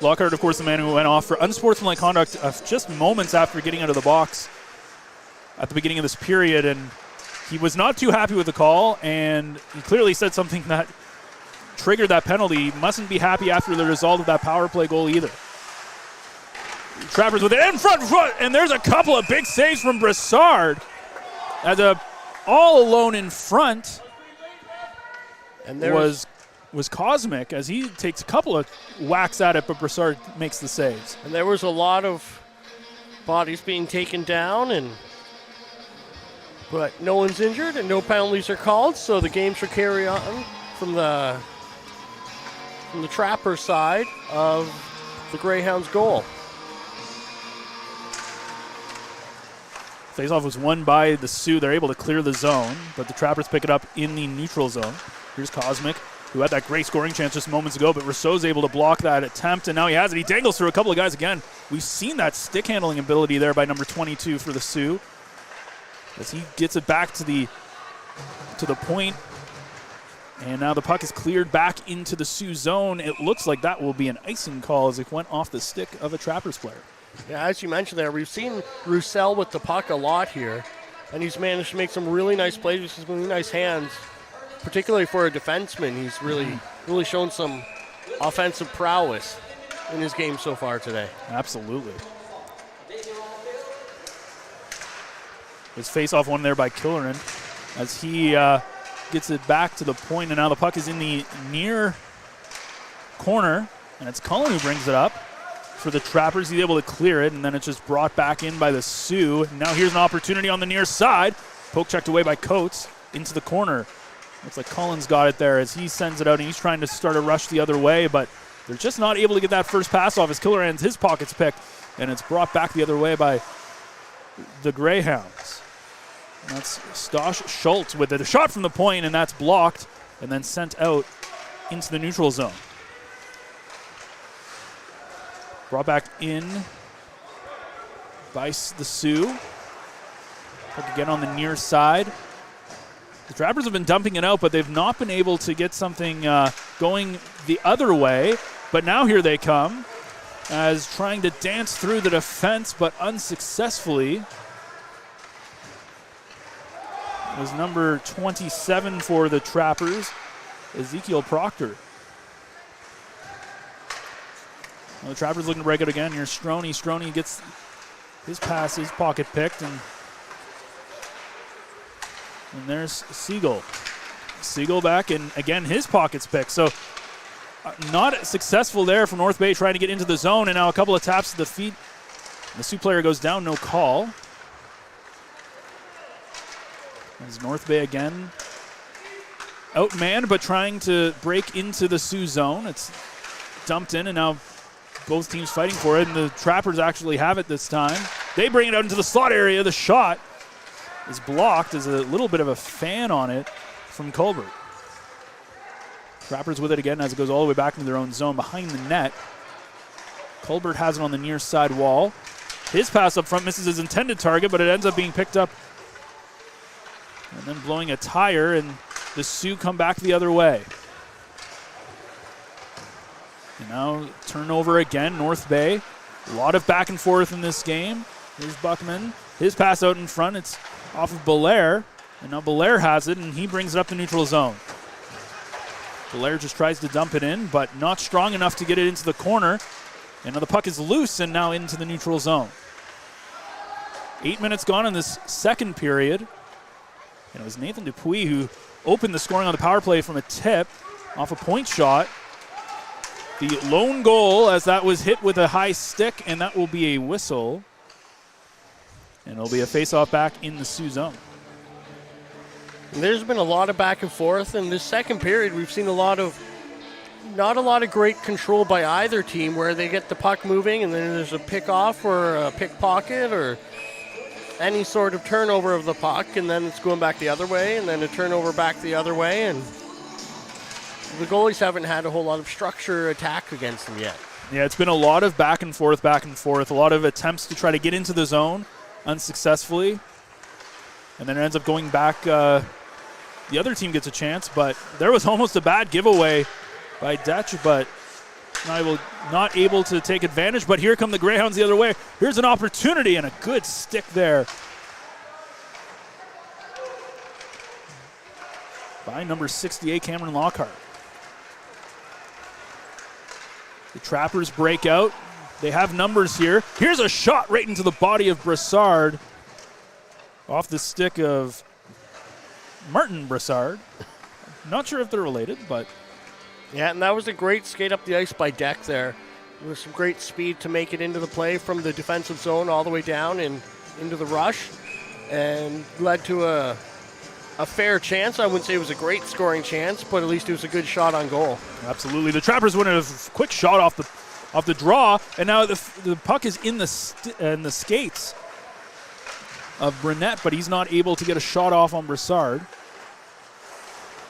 Lockhart, of course, the man who went off for unsportsmanlike conduct just moments after getting out of the box at the beginning of this period, and he was not too happy with the call, and he clearly said something that triggered that penalty. He mustn't be happy after the result of that power play goal either. Trappers with it in front, and there's a couple of big saves from Brassard as all alone in front. And there was Cosmic as he takes a couple of whacks at it, but Brassard makes the saves. And there was a lot of bodies being taken down, but no one's injured and no penalties are called, so the game should carry on from the Trapper side of the Greyhounds' goal. Faceoff was won by the Sioux. They're able to clear the zone, but the Trappers pick it up in the neutral zone. Here's Cosmic, who had that great scoring chance just moments ago, but Rousseau's able to block that attempt, and now he has it. He dangles through a couple of guys again. We've seen that stick handling ability there by number 22 for the Sioux as he gets it back to the point. And now the puck is cleared back into the Sioux zone. It looks like that will be an icing call as it went off the stick of a Trappers player. Yeah, as you mentioned there, we've seen Roussel with the puck a lot here, and he's managed to make some really nice plays with some really nice hands, particularly for a defenseman. He's really shown some offensive prowess in his game so far today. Absolutely. His face-off one there by Killeran as he gets it back to the point, and now the puck is in the near corner, and it's Cullen who brings it up for the Trappers. He's able to clear it, and then it's just brought back in by the Sioux. Now here's an opportunity on the near side. Poke checked away by Coates into the corner. Looks like Cullen's got it there as he sends it out, and he's trying to start a rush the other way, but they're just not able to get that first pass off as Killeran's his pockets picked, and it's brought back the other way by the Greyhounds. And that's Stosh Schultz with it. A shot from the point, and that's blocked and then sent out into the neutral zone. Brought back in by the Sioux. Puck again on the near side. The Trappers have been dumping it out, but they've not been able to get something going the other way. But now here they come as trying to dance through the defense, but unsuccessfully. It was number 27 for the Trappers, Ezekiel Proctor. Well, the Trappers looking to break it again. Here's Stroney. Stroney gets his pass, his pocket picked, and there's Siegel. Siegel back, and again, his pocket's picked. So not successful there for North Bay trying to get into the zone, and now a couple of taps to the feet. The Sioux player goes down, no call. As North Bay again outmanned, but trying to break into the Sioux zone. It's dumped in, and now both teams fighting for it, and the Trappers actually have it this time. They bring it out into the slot area. The shot is blocked. There's a little bit of a fan on it from Colbert. Trappers with it again as it goes all the way back into their own zone behind the net. Colbert has it on the near side wall. His pass up front misses his intended target, but it ends up being picked up and then blowing a tire, and the Sioux come back the other way. And now turnover again, North Bay. A lot of back and forth in this game. Here's Buckman. His pass out in front. It's off of Belair. And now Belair has it, and he brings it up to neutral zone. Belair just tries to dump it in, but not strong enough to get it into the corner. And now the puck is loose and now into the neutral zone. 8 minutes gone in this second period. And it was Nathan Dupuis who opened the scoring on the power play from a tip off a point shot. The lone goal as that was hit with a high stick, and that will be a whistle. And it'll be a face-off back in the Sioux zone. There's been a lot of back and forth. In this second period, we've seen not a lot of great control by either team, where they get the puck moving and then there's a pick-off or a pickpocket or any sort of turnover of the puck, and then it's going back the other way, and then a turnover back the other way, and the goalies haven't had a whole lot of structure attack against them yet. Yeah, it's been a lot of back and forth, a lot of attempts to try to get into the zone unsuccessfully, and then it ends up going back. The other team gets a chance, but there was almost a bad giveaway by Detch, but not able to take advantage. But here come the Greyhounds the other way. Here's an opportunity and a good stick there by number 68, Cameron Lockhart. The Trappers break out. They have numbers here. Here's a shot right into the body of Brassard off the stick of Martin Brassard. Not sure if they're related, but... Yeah, and that was a great skate up the ice by Deck there. With some great speed to make it into the play from the defensive zone all the way down and into the rush, and led to a fair chance. I wouldn't say it was a great scoring chance, but at least it was a good shot on goal. Absolutely. The Trappers win a quick shot off the draw, and now the puck is in the skates of Brunette, but he's not able to get a shot off on Brassard.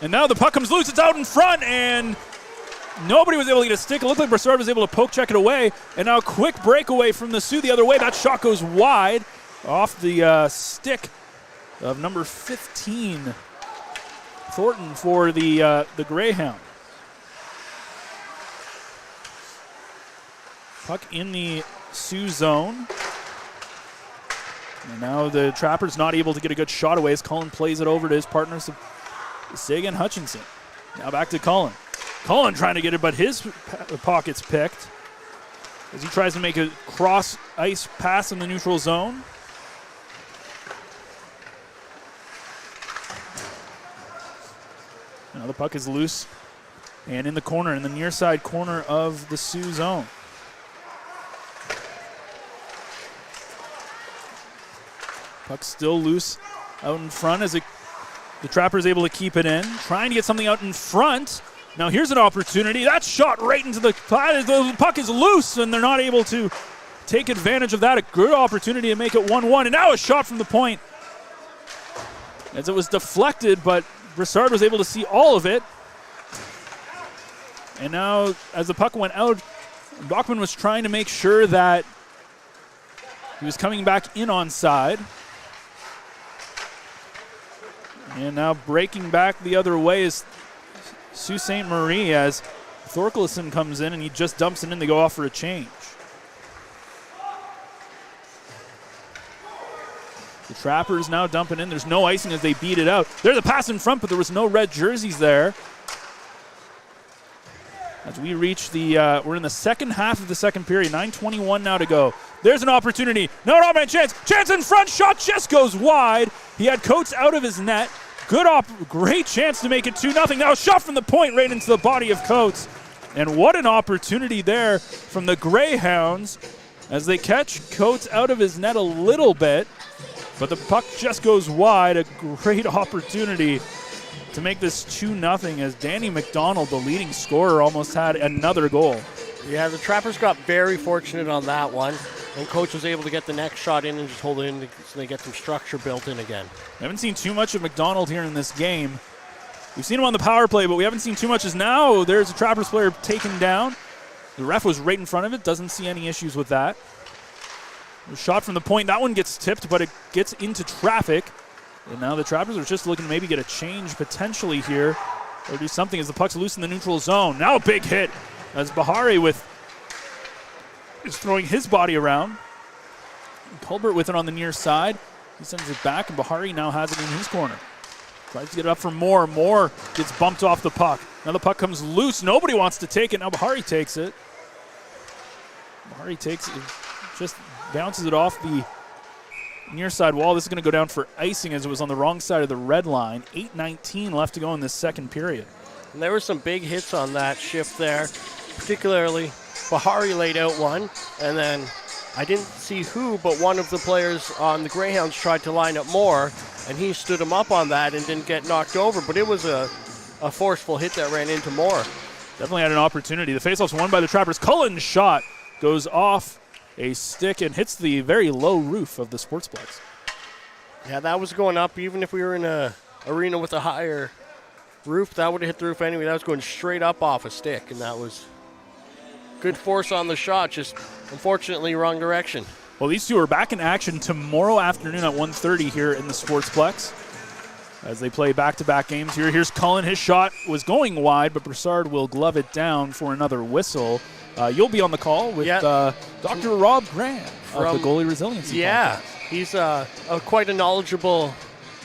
And now the puck comes loose. It's out in front, and nobody was able to get a stick. It looked like Brassard was able to poke check it away. And now a quick breakaway from the Sioux the other way. That shot goes wide off the stick of number 15, Thornton, for the Greyhound. Puck in the Sioux zone. And now the Trappers not able to get a good shot away as Cullen plays it over to his partners, Sagan Hutchinson. Now back to Cullen. Cullen trying to get it, but his pocket's picked as he tries to make a cross-ice pass in the neutral zone. Now the puck is loose and in the corner, in the near side corner of the Sioux zone. Puck still loose out in front as the Trapper is able to keep it in. Trying to get something out in front. Now here's an opportunity. That shot right into the puck is loose, and they're not able to take advantage of that. A good opportunity to make it 1-1. And now a shot from the point as it was deflected, but Brassard was able to see all of it. And now as the puck went out, Bachman was trying to make sure that he was coming back in onside. And now breaking back the other way is Sault Ste. Marie as Thorkelson comes in and he just dumps it in to go off for a change. The Trappers now dumping in. There's no icing as they beat it out. There's a pass in front, but there was no red jerseys there. As we reach we're in the second half of the second period. 9:21 now to go. There's an opportunity. No, not man, chance. Chance in front. Shot just goes wide. He had Coates out of his net. Great chance to make it 2-0. Now a shot from the point right into the body of Coates. And what an opportunity there from the Greyhounds as they catch Coates out of his net a little bit. But the puck just goes wide. A great opportunity to make this 2-0 as Danny McDonald, the leading scorer, almost had another goal. Yeah, the Trappers got very fortunate on that one. And coach was able to get the next shot in and just hold it in so they get some structure built in again. We haven't seen too much of McDonald here in this game. We've seen him on the power play, but we haven't seen too much as now there's a Trappers player taken down. The ref was right in front of it. Doesn't see any issues with that. A shot from the point. That one gets tipped, but it gets into traffic. And now the Trappers are just looking to maybe get a change potentially here or do something as the puck's loose in the neutral zone. Now a big hit as Bahari is throwing his body around. Colbert with it on the near side. He sends it back, and Bahari now has it in his corner. Tries to get it up for Moore. Moore gets bumped off the puck. Now the puck comes loose. Nobody wants to take it. Now Bahari takes it. Bahari takes it, just bounces it off the near side wall. This is going to go down for icing as it was on the wrong side of the red line. 8:19 left to go in this second period. And there were some big hits on that shift there, particularly Bahari laid out one, and then I didn't see who, but one of the players on the Greyhounds tried to line up Moore, and he stood him up on that and didn't get knocked over, but it was a forceful hit that ran into Moore. Definitely had an opportunity. The faceoff's won by the Trappers. Cullen's shot goes off a stick and hits the very low roof of the Sportsplex. Yeah, that was going up. Even if we were in a arena with a higher roof, that would have hit the roof anyway. That was going straight up off a stick, and that was good force on the shot, just unfortunately wrong direction. Well, these two are back in action tomorrow afternoon at 1:30 here in the Sportsplex as they play back-to-back games here. Here's Cullen. His shot was going wide, but Broussard will glove it down for another whistle. You'll be on the call with Dr. Rob Grant of the Goalie Resiliency Podcast. He's quite a knowledgeable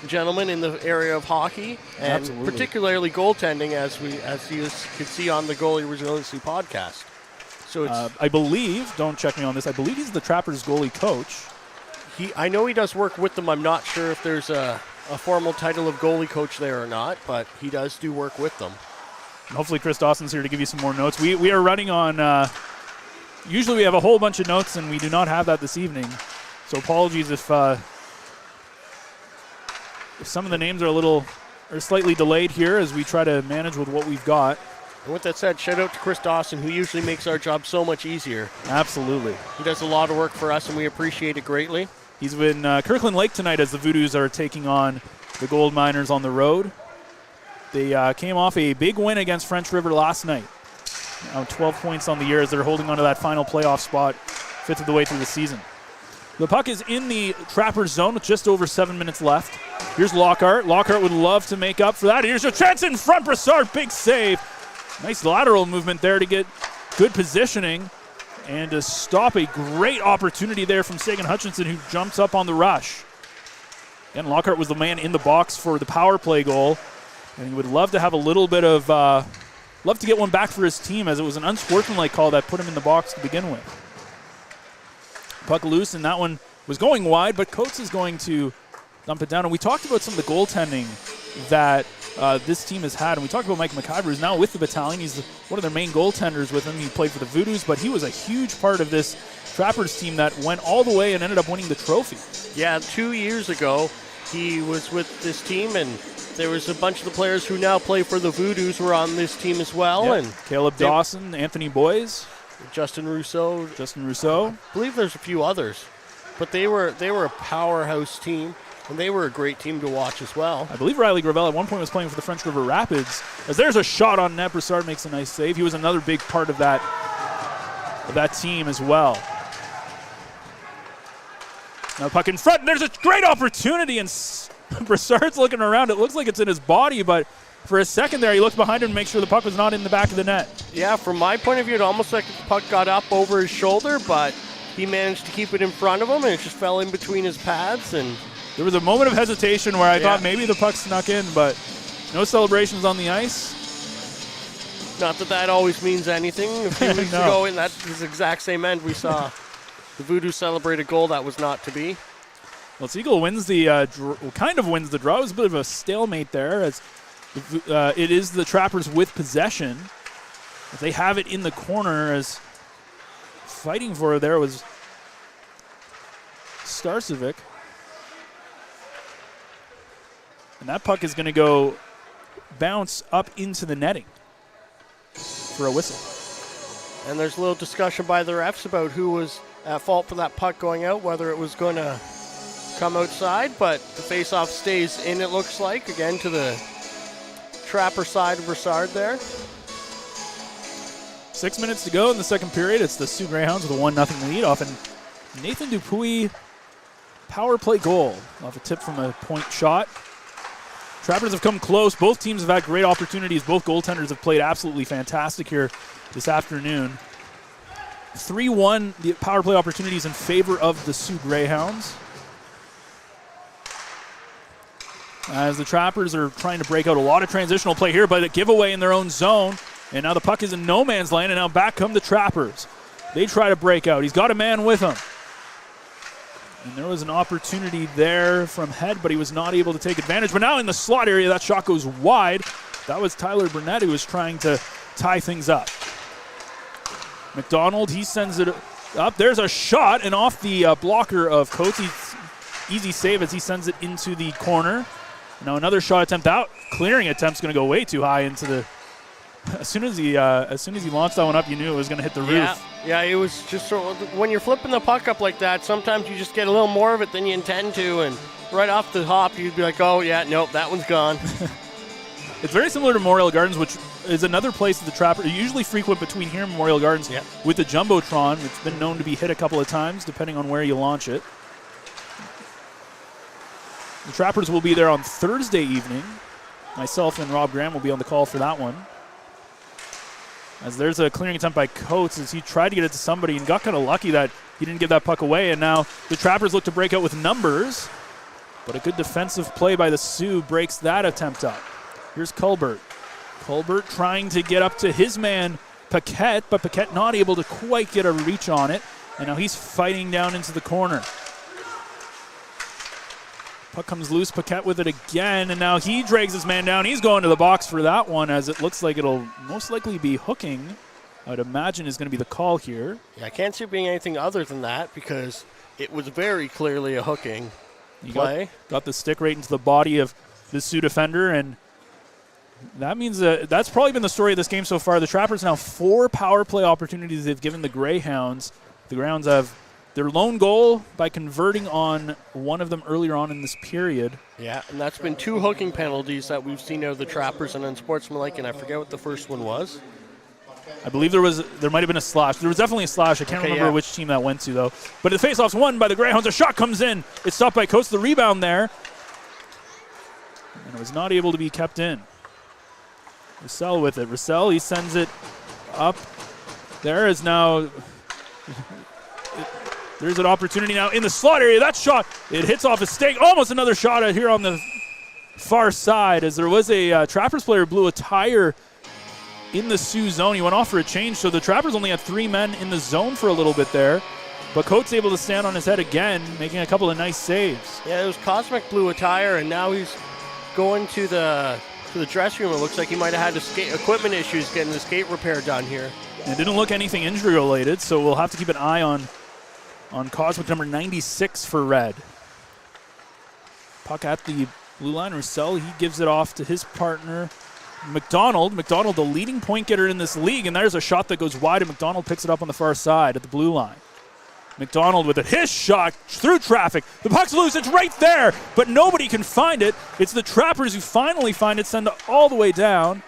gentleman in the area of hockey, and Absolutely. particularly goaltending, as you could see on the Goalie Resiliency Podcast. So it's I believe, don't check me on this, I believe he's the Trappers goalie coach. I know he does work with them. I'm not sure if there's a formal title of goalie coach there or not, but he does do work with them. And hopefully Chris Dawson's here to give you some more notes. We are running on, usually we have a whole bunch of notes, and we do not have that this evening. So apologies if some of the names are slightly delayed here as we try to manage with what we've got. And with that said, shout out to Chris Dawson, who usually makes our job so much easier. Absolutely. He does a lot of work for us, and we appreciate it greatly. He's in Kirkland Lake tonight as the Voodoos are taking on the Gold Miners on the road. They came off a big win against French River last night. Now 12 points on the year as they're holding on to that final playoff spot, fifth of the way through the season. The puck is in the Trappers zone with just over 7 minutes left. Here's Lockhart. Lockhart would love to make up for that. Here's a chance in front. Broussard, big save. Nice lateral movement there to get good positioning and to stop a great opportunity there from Sagan Hutchinson, who jumps up on the rush. Again, Lockhart was the man in the box for the power play goal, and he would love to have a little bit of, love to get one back for his team, as it was an unsportsmanlike call that put him in the box to begin with. Puck loose, and that one was going wide, but Coates is going to dump it down. And we talked about some of the goaltending that this team has had, and we talked about Mike McIver, who's now with the battalion. He's one of their main goaltenders with him. He played for the Voodoos, but he was a huge part of this Trappers team that went all the way and ended up winning the trophy. Yeah, 2 years ago, he was with this team, and there was a bunch of the players who now play for the Voodoos were on this team as well. Yep. And Caleb Dawson, Anthony Boyes, Justin Rousseau. I believe there's a few others, but they were a powerhouse team, and they were a great team to watch as well. I believe Riley Gravel at one point was playing for the French River Rapids. As there's a shot on net, Broussard makes a nice save. He was another big part of that team as well. Now puck in front, and there's a great opportunity, and Broussard's looking around. It looks like it's in his body, but for a second there, he looked behind him to make sure the puck was not in the back of the net. Yeah, from my point of view, it almost like the puck got up over his shoulder, but he managed to keep it in front of him, and it just fell in between his pads. And there was a moment of hesitation where I thought maybe the puck snuck in, but no celebrations on the ice. Not that always means anything. A few weeks ago, in that exact same end, we saw the Voodoo celebrate a goal that was not to be. Well, Siegel wins kind of wins the draw. It was a bit of a stalemate there, as it is the Trappers with possession. They have it in the corner, as fighting for it there was Starcevic. And that puck is going to go bounce up into the netting for a whistle. And there's a little discussion by the refs about who was at fault for that puck going out, whether it was going to come outside, but the faceoff stays in, it looks like, again to the Trapper side of Broussard there. 6 minutes to go in the second period. It's the Sioux Greyhounds with a 1-0 lead off an Nathan Dupuis power play goal off a tip from a point shot. Trappers have come close. Both teams have had great opportunities. Both goaltenders have played absolutely fantastic here this afternoon. 3-1 the power play opportunities in favor of the Sioux Greyhounds. As the Trappers are trying to break out a lot of transitional play here, but a giveaway in their own zone. And now the puck is in no man's land, and now back come the Trappers. They try to break out. He's got a man with him. And there was an opportunity there from Head, but he was not able to take advantage. But now in the slot area, that shot goes wide. That was Tyler Burnett who was trying to tie things up. McDonald, he sends it up. There's a shot, and off the blocker of Coates. Easy save as he sends it into the corner. Now another shot attempt out. Clearing attempt's going to go way too high into the. As soon as he launched that one up, you knew it was going to hit the roof. Yeah, it was just sort of, when you're flipping the puck up like that, sometimes you just get a little more of it than you intend to, and right off the hop, you'd be like, oh yeah, nope, that one's gone. It's very similar to Memorial Gardens, which is another place that the Trappers usually frequent between here and Memorial Gardens with the Jumbotron. It's been known to be hit a couple of times, depending on where you launch it. The Trappers will be there on Thursday evening. Myself and Rob Graham will be on the call for that one. As there's a clearing attempt by Coates as he tried to get it to somebody and got kind of lucky that he didn't give that puck away. And now the Trappers look to break out with numbers. But a good defensive play by the Sioux breaks that attempt up. Here's Culbert. Culbert trying to get up to his man, Paquette, but Paquette not able to quite get a reach on it. And now he's fighting down into the corner. Puck comes loose, Paquette with it again, and now he drags his man down. He's going to the box for that one, as it looks like it'll most likely be hooking. I would imagine is going to be the call here. Yeah, I can't see it being anything other than that because it was very clearly a hooking play. Got the stick right into the body of the Sioux defender, and that means that's probably been the story of this game so far. The Trappers now 4 power play opportunities they've given the Greyhounds. The Greyhounds have their lone goal by converting on one of them earlier on in this period. Yeah, and that's been 2 hooking penalties that we've seen out of the Trappers and unsportsmanlike, and I forget what the first one was. I believe there might have been a slash. There was definitely a slash. I can't remember which team that went to, though. But the faceoff's won by the Greyhounds. A shot comes in. It's stopped by Coates. The rebound there. And it was not able to be kept in. Roussel with it. Roussel, he sends it up. There is now... There's an opportunity now in the slot area. That shot, it hits off a stake. Almost another shot out here on the far side, as there was a Trappers player blew a tire in the Sioux zone. He went off for a change, so the Trappers only had 3 men in the zone for a little bit there. But Coates able to stand on his head again, making a couple of nice saves. Yeah, it was Cosmic blew a tire, and now he's going to the dressing room. It looks like he might have had equipment issues getting the skate repair done here. It didn't look anything injury related, so we'll have to keep an eye on Cosmic number 96 for Red. Puck at the blue line. Roussel, he gives it off to his partner, McDonald. McDonald, the leading point getter in this league, and there's a shot that goes wide, and McDonald picks it up on the far side at the blue line. McDonald with it. His shot through traffic. The puck's loose. It's right there, but nobody can find it. It's the Trappers who finally find it, send it all the way down.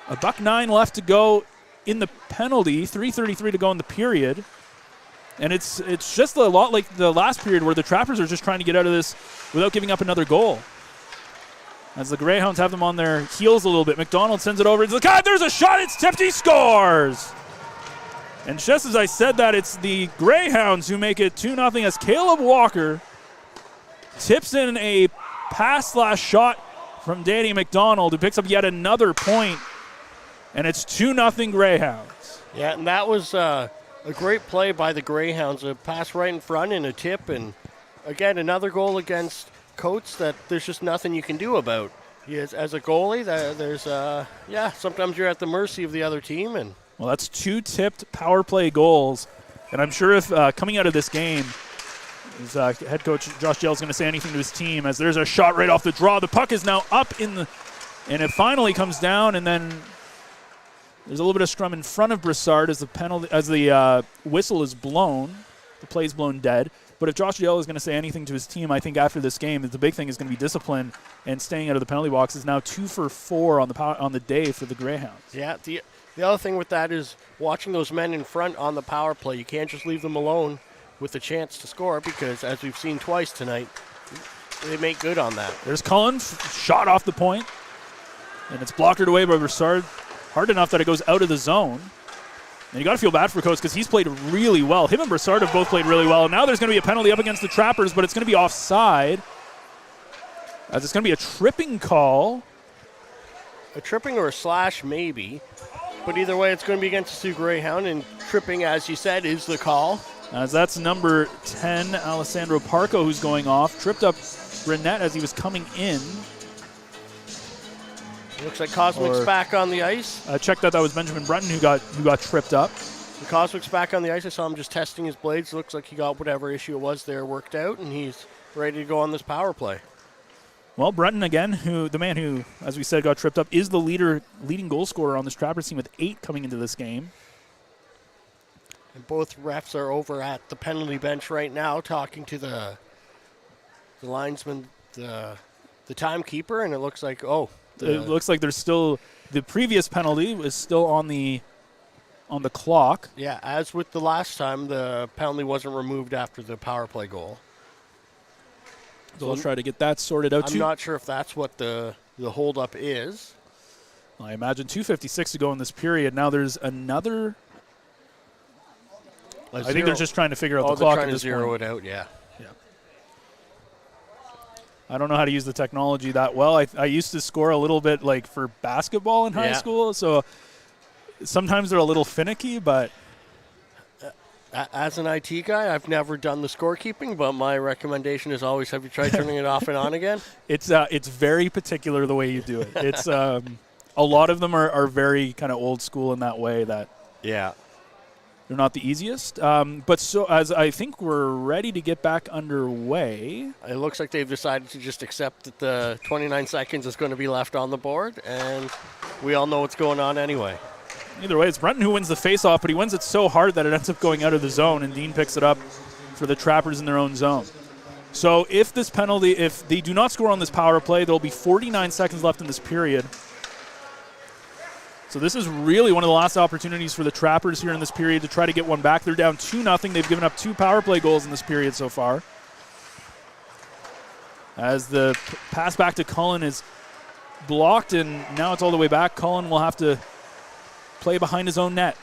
$1:09 left to go in the penalty. 3:33 to go in the period. And it's just a lot like the last period where the Trappers are just trying to get out of this without giving up another goal. As the Greyhounds have them on their heels a little bit. McDonald sends it over. It's God, there's a shot. It's tipped. He scores. And just as I said that, it's the Greyhounds who make it 2-0 as Caleb Walker tips in a pass/shot from Danny McDonald, who picks up yet another point. And it's 2-0 Greyhounds. Yeah, and that was a great play by the Greyhounds. A pass right in front and a tip. And, again, another goal against Coates that there's just nothing you can do about. As a goalie, sometimes you're at the mercy of the other team. And well, that's 2 tipped power play goals. And I'm sure if coming out of this game, his head coach Josh Gell is going to say anything to his team, as there's a shot right off the draw. The puck is now up and it finally comes down, and then there's a little bit of scrum in front of Broussard as the whistle is blown. the play's blown dead. But if Josh Giello is going to say anything to his team, I think after this game, the big thing is going to be discipline and staying out of the penalty box. Is now 2 for 4 on the day for the Greyhounds. Yeah, the other thing with that is watching those men in front on the power play. You can't just leave them alone with a chance to score because, as we've seen twice tonight, they make good on that. There's Cullen, shot off the point, and it's blocked away by Broussard, hard enough that it goes out of the zone. And you got to feel bad for Coates because he's played really well. Him and Broussard have both played really well. Now there's going to be a penalty up against the Trappers, but it's going to be offside, as it's going to be a tripping call. A tripping or a slash, maybe. But either way, it's going to be against the Sioux Greyhound, and tripping, as you said, is the call. As that's number 10, Alessandro Parco, who's going off. Tripped up Burnett as he was coming in. Looks like Cosmic's back on the ice. Checked that was Benjamin Brunton who got tripped up. The Cosmic's back on the ice. I saw him just testing his blades. Looks like he got whatever issue it was there worked out, and he's ready to go on this power play. Well, Brunton again, the man who, as we said, got tripped up, is the leading goal scorer on this Trappers team with 8 coming into this game. And both refs are over at the penalty bench right now talking to the linesman, the timekeeper, and it looks like, it looks like there's still the previous penalty was still on the clock. Yeah, as with the last time, the penalty wasn't removed after the power play goal. So we'll try to get that sorted out. I'm not sure if that's what the holdup is. I imagine 2:56 to go in this period. Now there's another. I think they're just trying to figure out the clock at this point. Zero it out, yeah. I don't know how to use the technology that well. I used to score a little bit like for basketball in high school, so sometimes they're a little finicky, but as an IT guy, I've never done the scorekeeping, but my recommendation is always have you tried turning it off and on again? It's very particular the way you do it. It's a lot of them are very kind of old school in that way that they're not the easiest. But so as I think we're ready to get back underway. It looks like they've decided to just accept that the 29 seconds is going to be left on the board, and we all know what's going on anyway. Either way, it's Brunton who wins the faceoff, but he wins it so hard that it ends up going out of the zone, and Dean picks it up for the Trappers in their own zone. So if they do not score on this power play, there will be 49 seconds left in this period. So this is really one of the last opportunities for the Trappers here in this period to try to get one back. They're down 2-0. They've given up 2 power play goals in this period so far. As the pass back to Cullen is blocked, and now it's all the way back. Cullen will have to play behind his own net.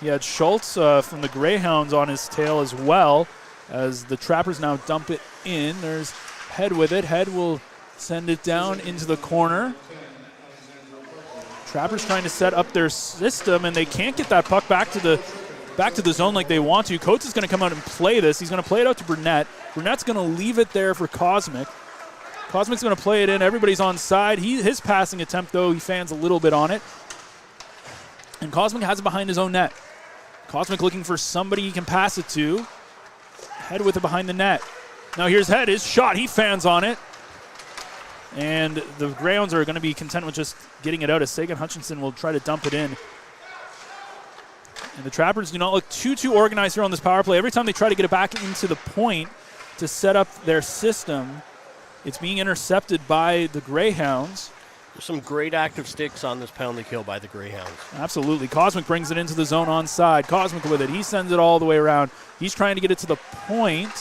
He had Schultz from the Greyhounds on his tail as well, as the Trappers now dump it in. There's Head with it. Head will send it down into the corner. Trappers trying to set up their system, and they can't get that puck back to the zone like they want to. Coates is going to come out and play this. He's going to play it out to Burnett. Burnett's going to leave it there for Cosmic. Cosmic's going to play it in. Everybody's on side. His passing attempt, though, he fans a little bit on it. And Cosmic has it behind his own net. Cosmic looking for somebody he can pass it to. Head with it behind the net. Now here's Head. His shot. He fans on it. And the Greyhounds are going to be content with just getting it out, as Sagan Hutchinson will try to dump it in. And the Trappers do not look too organized here on this power play. Every time they try to get it back into the point to set up their system, it's being intercepted by the Greyhounds. There's some great active sticks on this penalty kill by the Greyhounds. Absolutely. Cosmic brings it into the zone onside. Cosmic with it. He sends it all the way around. He's trying to get it to the point.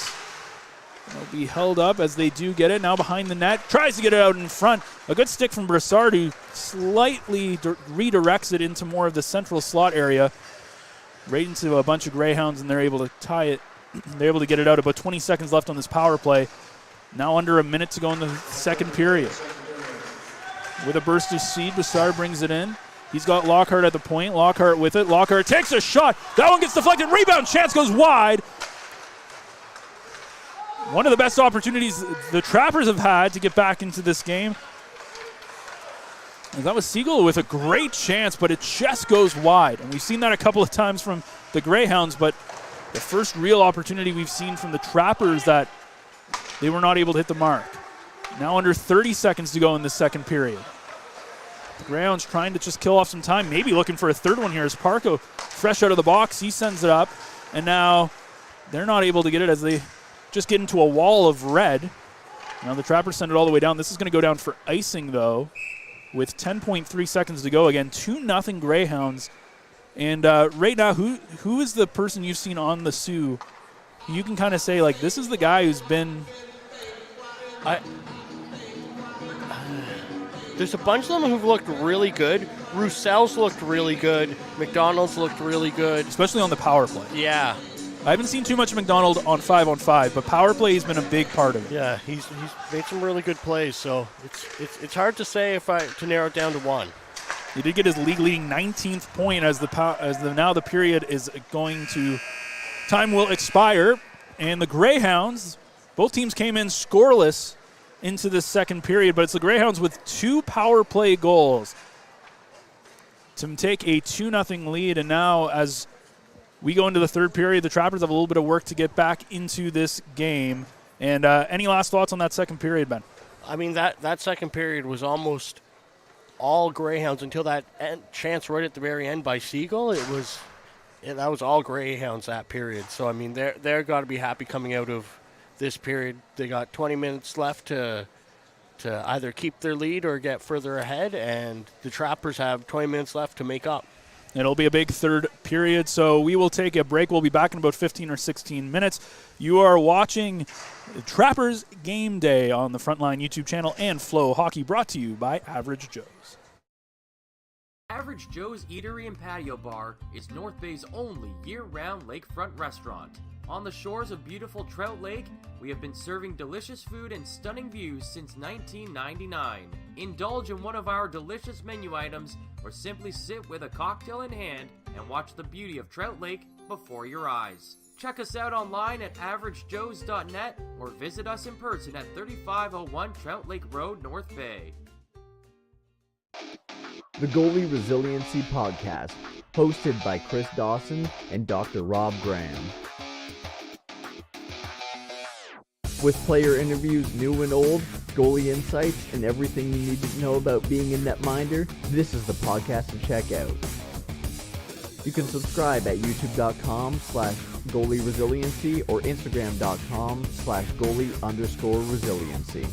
They'll be held up as they do get it. Now behind the net. Tries to get it out in front. A good stick from Broussard, who slightly redirects it into more of the central slot area. Right into a bunch of Greyhounds, and they're able to tie it. They're able to get it out. About 20 seconds left on this power play. Now under a minute to go in the second period. With a burst of speed, Broussard brings it in. He's got Lockhart at the point. Lockhart with it. Lockhart takes a shot. That one gets deflected. Rebound. Chance goes wide. One of the best opportunities the Trappers have had to get back into this game. And that was Siegel with a great chance, but it just goes wide. And we've seen that a couple of times from the Greyhounds, but the first real opportunity we've seen from the Trappers that they were not able to hit the mark. Now under 30 seconds to go in the second period. The Greyhounds trying to just kill off some time, maybe looking for a third one here as Parco, fresh out of the box, he sends it up, and now they're not able to get it as they just get into a wall of red. Now the Trappers send it all the way down. This is going to go down for icing, though, with 10.3 seconds to go. Again, 2-0 Greyhounds. And right now, who is the person you've seen on the Sioux? You can kind of say, like, this is the guy who's been... There's a bunch of them who've looked really good. Roussell's looked really good. McDonald's looked really good. Especially on the power play. Yeah. I haven't seen too much of McDonald on 5-on-5, but power play has been a big part of it. Yeah, he's made some really good plays, so it's hard to say to narrow it down to one. He did get his league-leading 19th point as now the period is going to... Time will expire, and the Greyhounds, both teams came in scoreless into the second period, but it's the Greyhounds with 2 power play goals to take a 2-0 lead, and now as we go into the third period, the Trappers have a little bit of work to get back into this game. And any last thoughts on that second period, Ben? I mean, that second period was almost all Greyhounds until that chance right at the very end by Siegel. That was all Greyhounds that period. So, I mean, they're got to be happy coming out of this period. They got 20 minutes left to either keep their lead or get further ahead, and the Trappers have 20 minutes left to make up. It'll be a big third period, so we will take a break. We'll be back in about 15 or 16 minutes. You are watching Trappers Game Day on the Frontline YouTube channel and Flow Hockey, brought to you by Average Joe's. Average Joe's Eatery and Patio Bar is North Bay's only year-round lakefront restaurant. On the shores of beautiful Trout Lake, we have been serving delicious food and stunning views since 1999. Indulge in one of our delicious menu items, or simply sit with a cocktail in hand and watch the beauty of Trout Lake before your eyes. Check us out online at averagejoes.net or visit us in person at 3501 Trout Lake Road, North Bay. The Goalie Resiliency Podcast, hosted by Chris Dawson and Dr. Rob Graham. With player interviews new and old, goalie insights, and everything you need to know about being a netminder, this is the podcast to check out. You can subscribe at youtube.com/goalieresiliency or instagram.com/goalie_resiliency.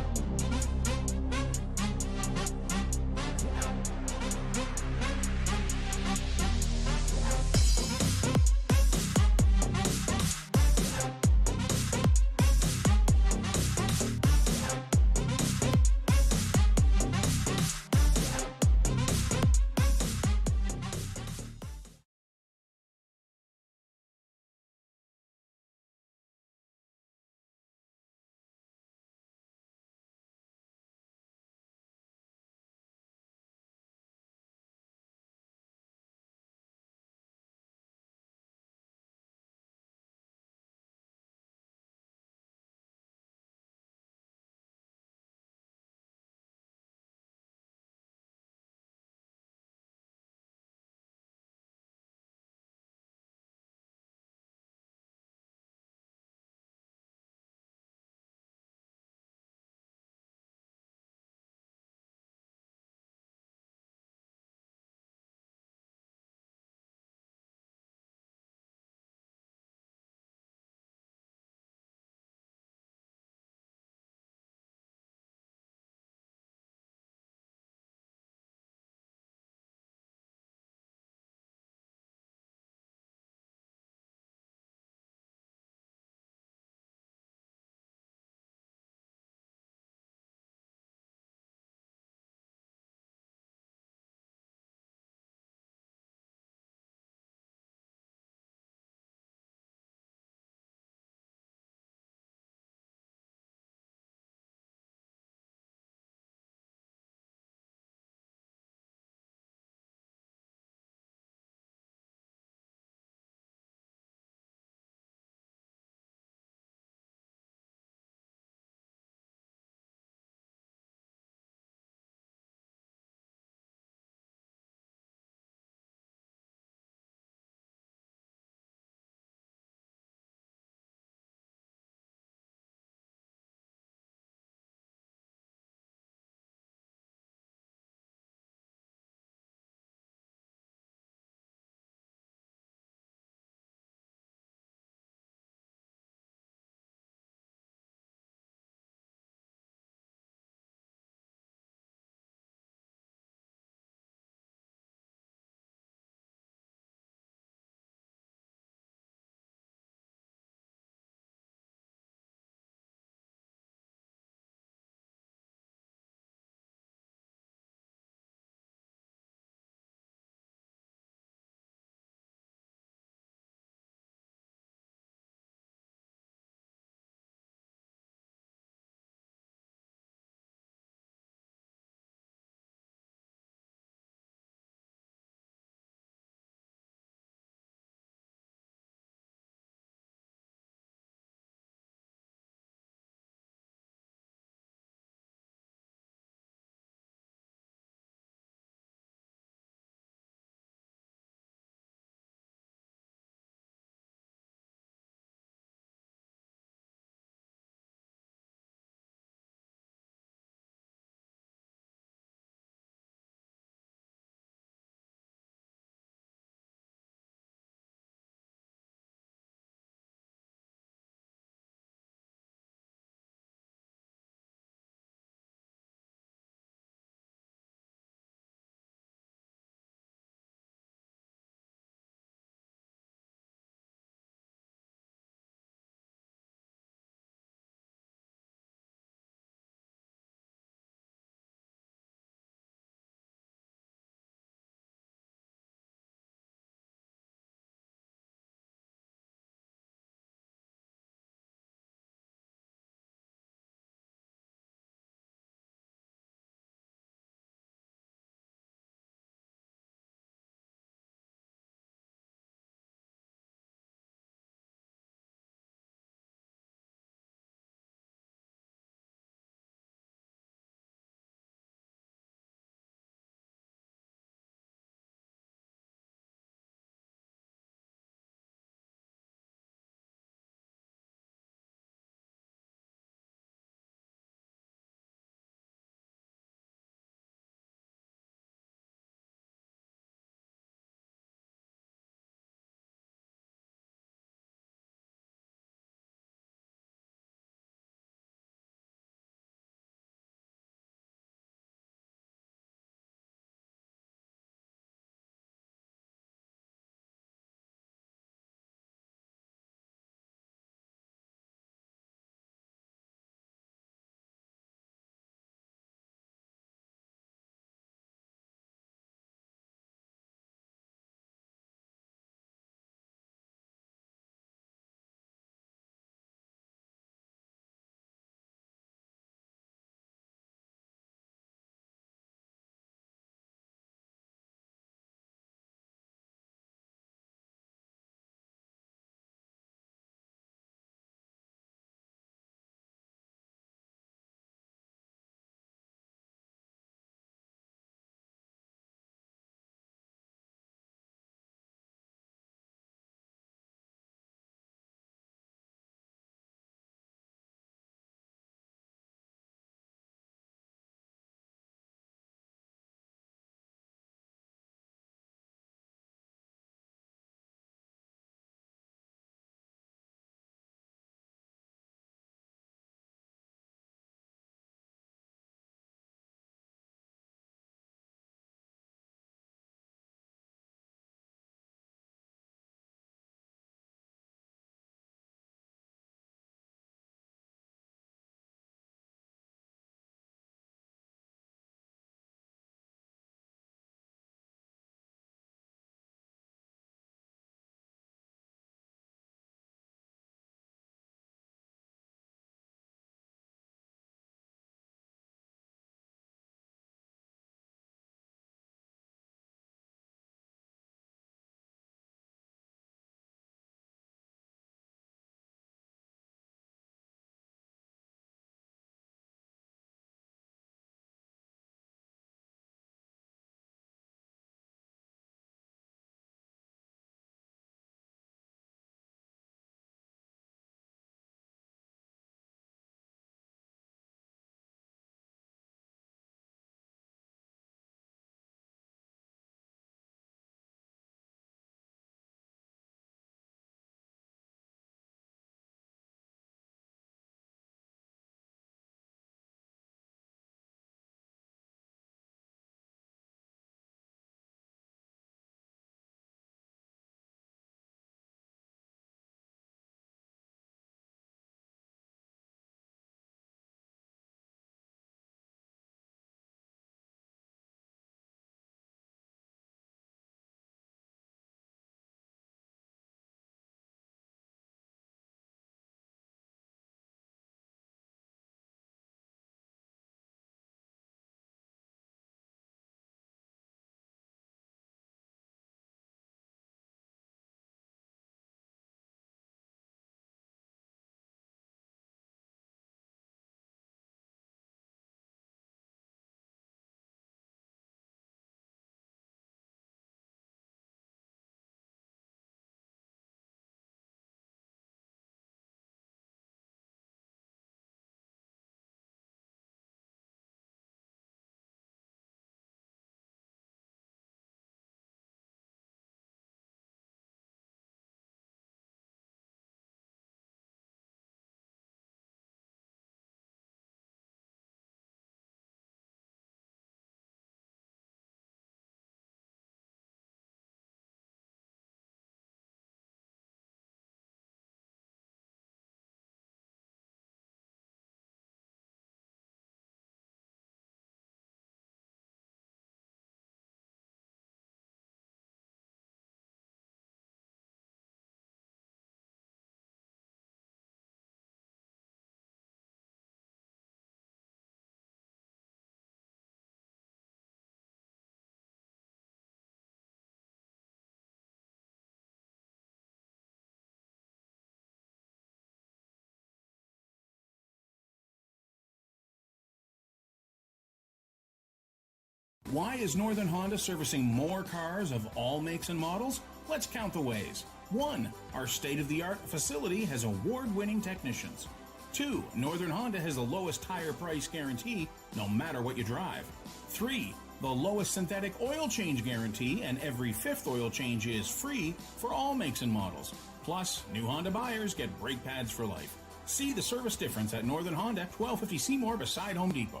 Why is Northern Honda servicing more cars of all makes and models? Let's count the ways. 1. Our state-of-the-art facility has award-winning technicians. 2. Northern Honda has the lowest tire price guarantee, no matter what you drive. 3. The lowest synthetic oil change guarantee, and every 5th oil change is free for all makes and models. Plus, new Honda buyers get brake pads for life. See the service difference at Northern Honda, 1250 Seymour beside Home Depot.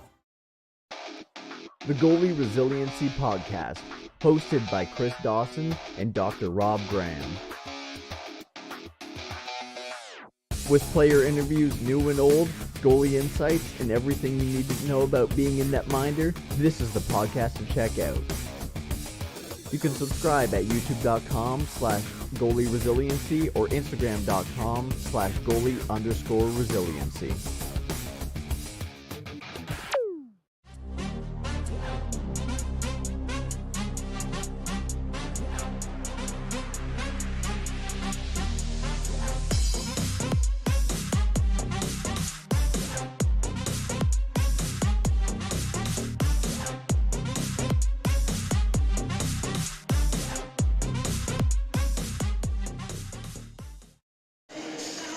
The Goalie Resiliency Podcast, hosted by Chris Dawson and Dr. Rob Graham. With player interviews new and old, goalie insights, and everything you need to know about being a netminder, this is the podcast to check out. You can subscribe at youtube.com/goalie resiliency or instagram.com/goalie_resiliency.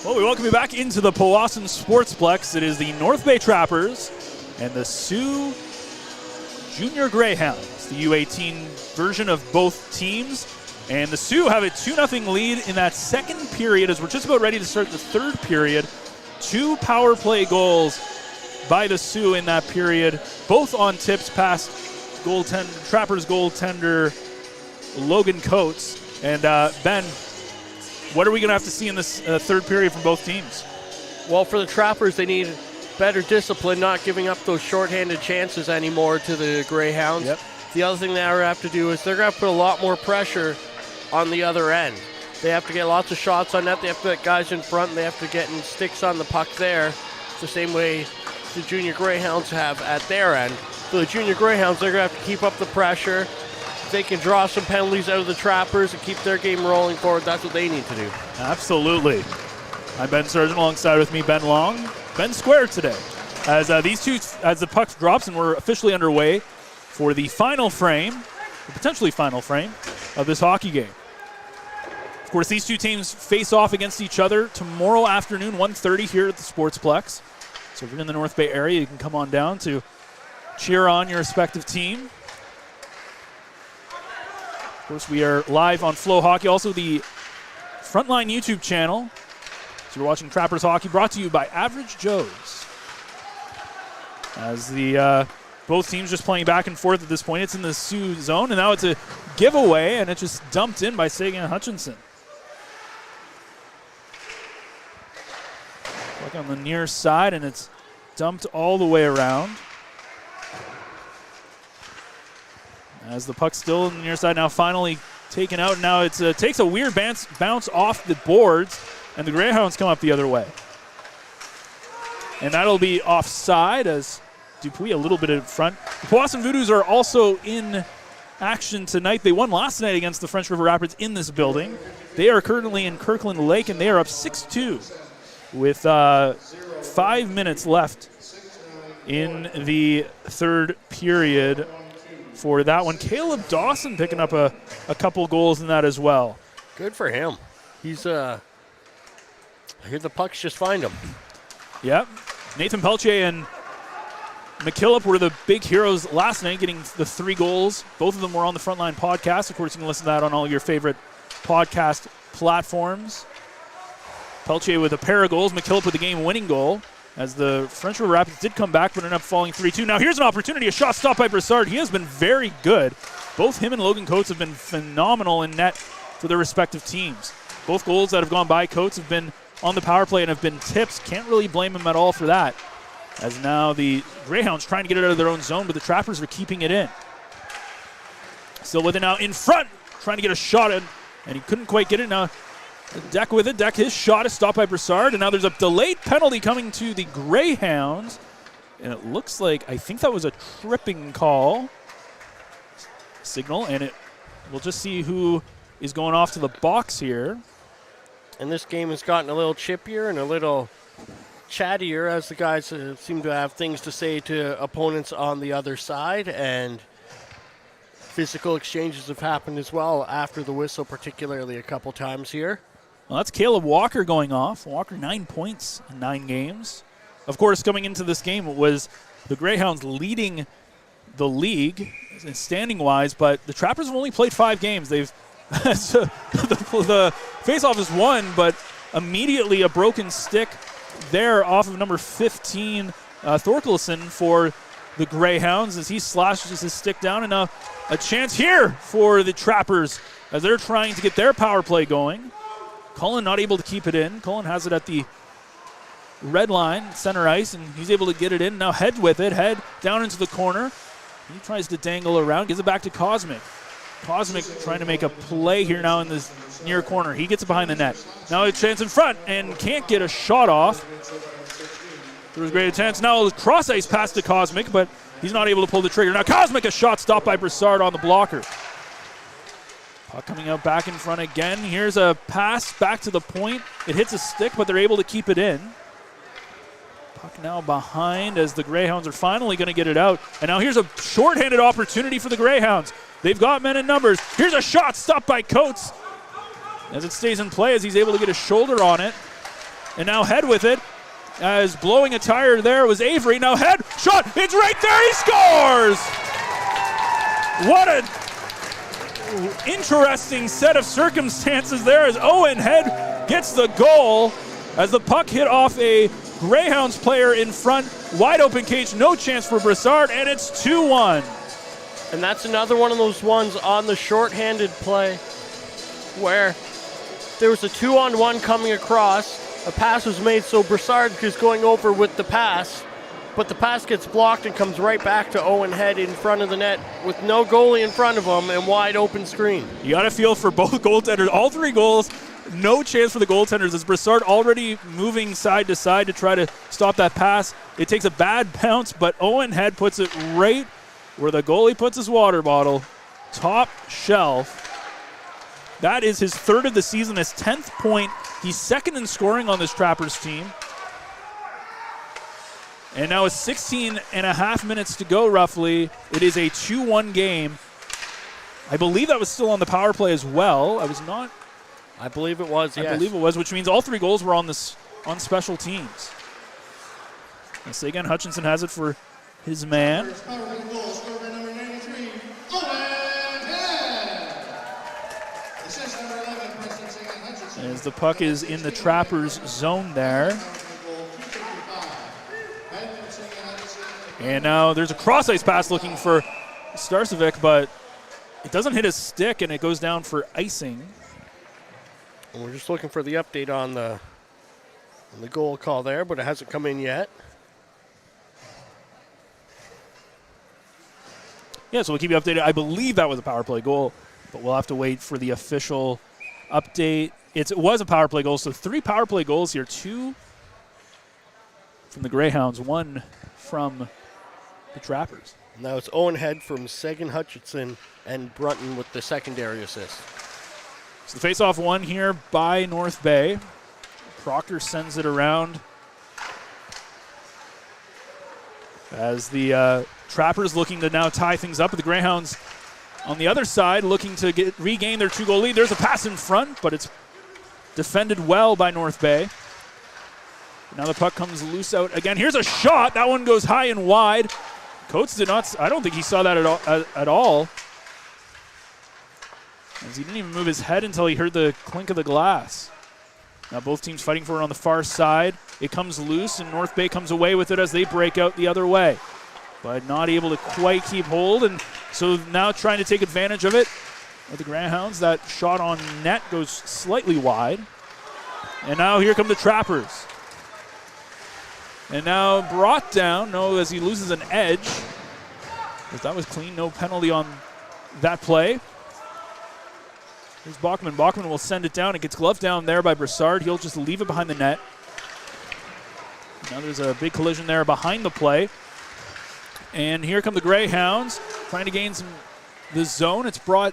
Well, we welcome you back into the Powassan Sportsplex. It is the North Bay Trappers and the Sioux Junior Greyhounds, the U18 version of both teams. And the Sioux have a 2-0 lead in that second period as we're just about ready to start the third period. 2 power play goals by the Sioux in that period, both on tips past Trappers goaltender Logan Coates. And Ben, what are we going to have to see in this third period from both teams? Well, for the Trappers, they need better discipline, not giving up those shorthanded chances anymore to the Greyhounds. Yep. The other thing they have to do is they're going to put a lot more pressure on the other end. They have to get lots of shots on net. They have to get guys in front, and they have to get in sticks on the puck there, the same way the Junior Greyhounds have at their end. So the Junior Greyhounds, they're going to have to keep up the pressure. They can draw some penalties out of the Trappers and keep their game rolling forward. That's what they need to do. Absolutely. I'm Ben Sargent, alongside with me, Ben Long. Ben squared today. As the puck drops and we're officially underway for the final frame, the potentially final frame of this hockey game. Of course, these two teams face off against each other tomorrow afternoon, 1:30 here at the Sportsplex. So if you're in the North Bay area, you can come on down to cheer on your respective team. Of course, we are live on Flow Hockey, also the Frontline YouTube channel. So you're watching Trappers Hockey, brought to you by Average Joe's. As the both teams just playing back and forth at this point. It's in the Sioux zone, and now it's a giveaway, and it just dumped in by Sagan Hutchinson. Look on the near side, and it's dumped all the way around. As the puck's still on the near side, now finally taken out. Now it takes a weird bounce off the boards, and the Greyhounds come up the other way. And that'll be offside as Dupuis a little bit in front. The Powassan Voodoos are also in action tonight. They won last night against the French River Rapids in this building. They are currently in Kirkland Lake, and they are up 6-2 with 5 minutes left in the third period. For that one, Caleb Dawson picking up a couple goals in that as well. Good for him. He's I hear the pucks just find him. Yep. Nathan Peltier and McKillop were the big heroes last night, getting the 3 goals. Both of them were on the Frontline podcast. Of course, you can listen to that on all your favorite podcast platforms. Peltier with a pair of goals, McKillop with a game-winning goal, as the French River Rapids did come back but ended up falling 3-2. Now here's an opportunity, a shot stopped by Broussard. He has been very good. Both him and Logan Coates have been phenomenal in net for their respective teams. Both goals that have gone by Coates have been on the power play and have been tips. Can't really blame him at all for that. As now the Greyhounds trying to get it out of their own zone, but the Trappers are keeping it in. Still with it now in front, trying to get a shot in, and he couldn't quite get it. Now Deck with it. Deck, his shot is stopped by Broussard, and now there's a delayed penalty coming to the Greyhounds. And it looks like, I think that was a tripping call signal, and we'll just see who is going off to the box here. And this game has gotten a little chippier and a little chattier as the guys seem to have things to say to opponents on the other side. And physical exchanges have happened as well after the whistle, particularly a couple times here. Well, that's Caleb Walker going off. Walker 9 points in 9 games. Of course, coming into this game, it was the Greyhounds leading the league standing-wise, but the Trappers have only played 5 games. They've the face-off is won, but immediately a broken stick there off of number 15, Thorkelson, for the Greyhounds as he slashes his stick down. And now a chance here for the Trappers as they're trying to get their power play going. Cullen not able to keep it in. Cullen has it at the red line, center ice, and he's able to get it in. Now Head with it, Head down into the corner. He tries to dangle around, gives it back to Cosmic. Cosmic trying to make a play here now in this near corner. He gets it behind the net. Now a chance in front and can't get a shot off. There was a great chance. Now a cross ice pass to Cosmic, but he's not able to pull the trigger. Now Cosmic, a shot stopped by Broussard on the blocker. Puck coming out back in front again. Here's a pass back to the point. It hits a stick, but they're able to keep it in. Puck now behind as the Greyhounds are finally going to get it out. And now here's a shorthanded opportunity for the Greyhounds. They've got men in numbers. Here's a shot stopped by Coates as it stays in play as he's able to get a shoulder on it. And now Head with it as blowing a tire there was Avery. Now Head, shot, it's right there, he scores! What a interesting set of circumstances there as Owen Head gets the goal as the puck hit off a Greyhounds player in front. Wide open cage, no chance for Broussard, and it's 2-1. And that's another one of those ones on the shorthanded play where there was a 2-on-1 coming across. A pass was made, so Broussard is going over with the pass, but the pass gets blocked and comes right back to Owen Head in front of the net with no goalie in front of him and wide open screen. You got to feel for both goaltenders. All 3 goals, no chance for the goaltenders as Broussard already moving side to side to try to stop that pass. It takes a bad bounce, but Owen Head puts it right where the goalie puts his water bottle, top shelf. That is his 3rd of the season, his 10th point. He's 2nd in scoring on this Trappers team. And now with 16 and a half minutes to go roughly, it is a 2-1 game. I believe that was still on the power play as well. I believe it was, yes. I believe it was, which means all 3 goals were on special teams. And Sagan Hutchinson has it for his man. As the puck is in the Trappers' zone there. And now there's a cross-ice pass looking for Starcevic, but it doesn't hit his stick, and it goes down for icing. And we're just looking for the update on the goal call there, but it hasn't come in yet. Yeah, so we'll keep you updated. I believe that was a power play goal, but we'll have to wait for the official update. It was a power play goal, so 3 power play goals here. 2 from the Greyhounds, 1 from the Trappers. Now it's Owen Head from Sagan Hutchinson and Brunton with the secondary assist. So the face-off won here by North Bay. Proctor sends it around as the Trappers looking to now tie things up. The Greyhounds on the other side looking to regain their 2-goal lead. There's a pass in front, but it's defended well by North Bay. Now the puck comes loose out again. Here's a shot. That one goes high and wide. Coates did not, I don't think he saw that at all. As he didn't even move his head until he heard the clink of the glass. Now both teams fighting for it on the far side. It comes loose, and North Bay comes away with it as they break out the other way. But not able to quite keep hold, and so now trying to take advantage of it. With the Greyhounds, that shot on net goes slightly wide. And now here come the Trappers. And now brought down, as he loses an edge. But that was clean, no penalty on that play. Here's Bachman. Bachman will send it down. It gets gloved down there by Broussard. He'll just leave it behind the net. Now there's a big collision there behind the play. And here come the Greyhounds trying to gain the zone. It's brought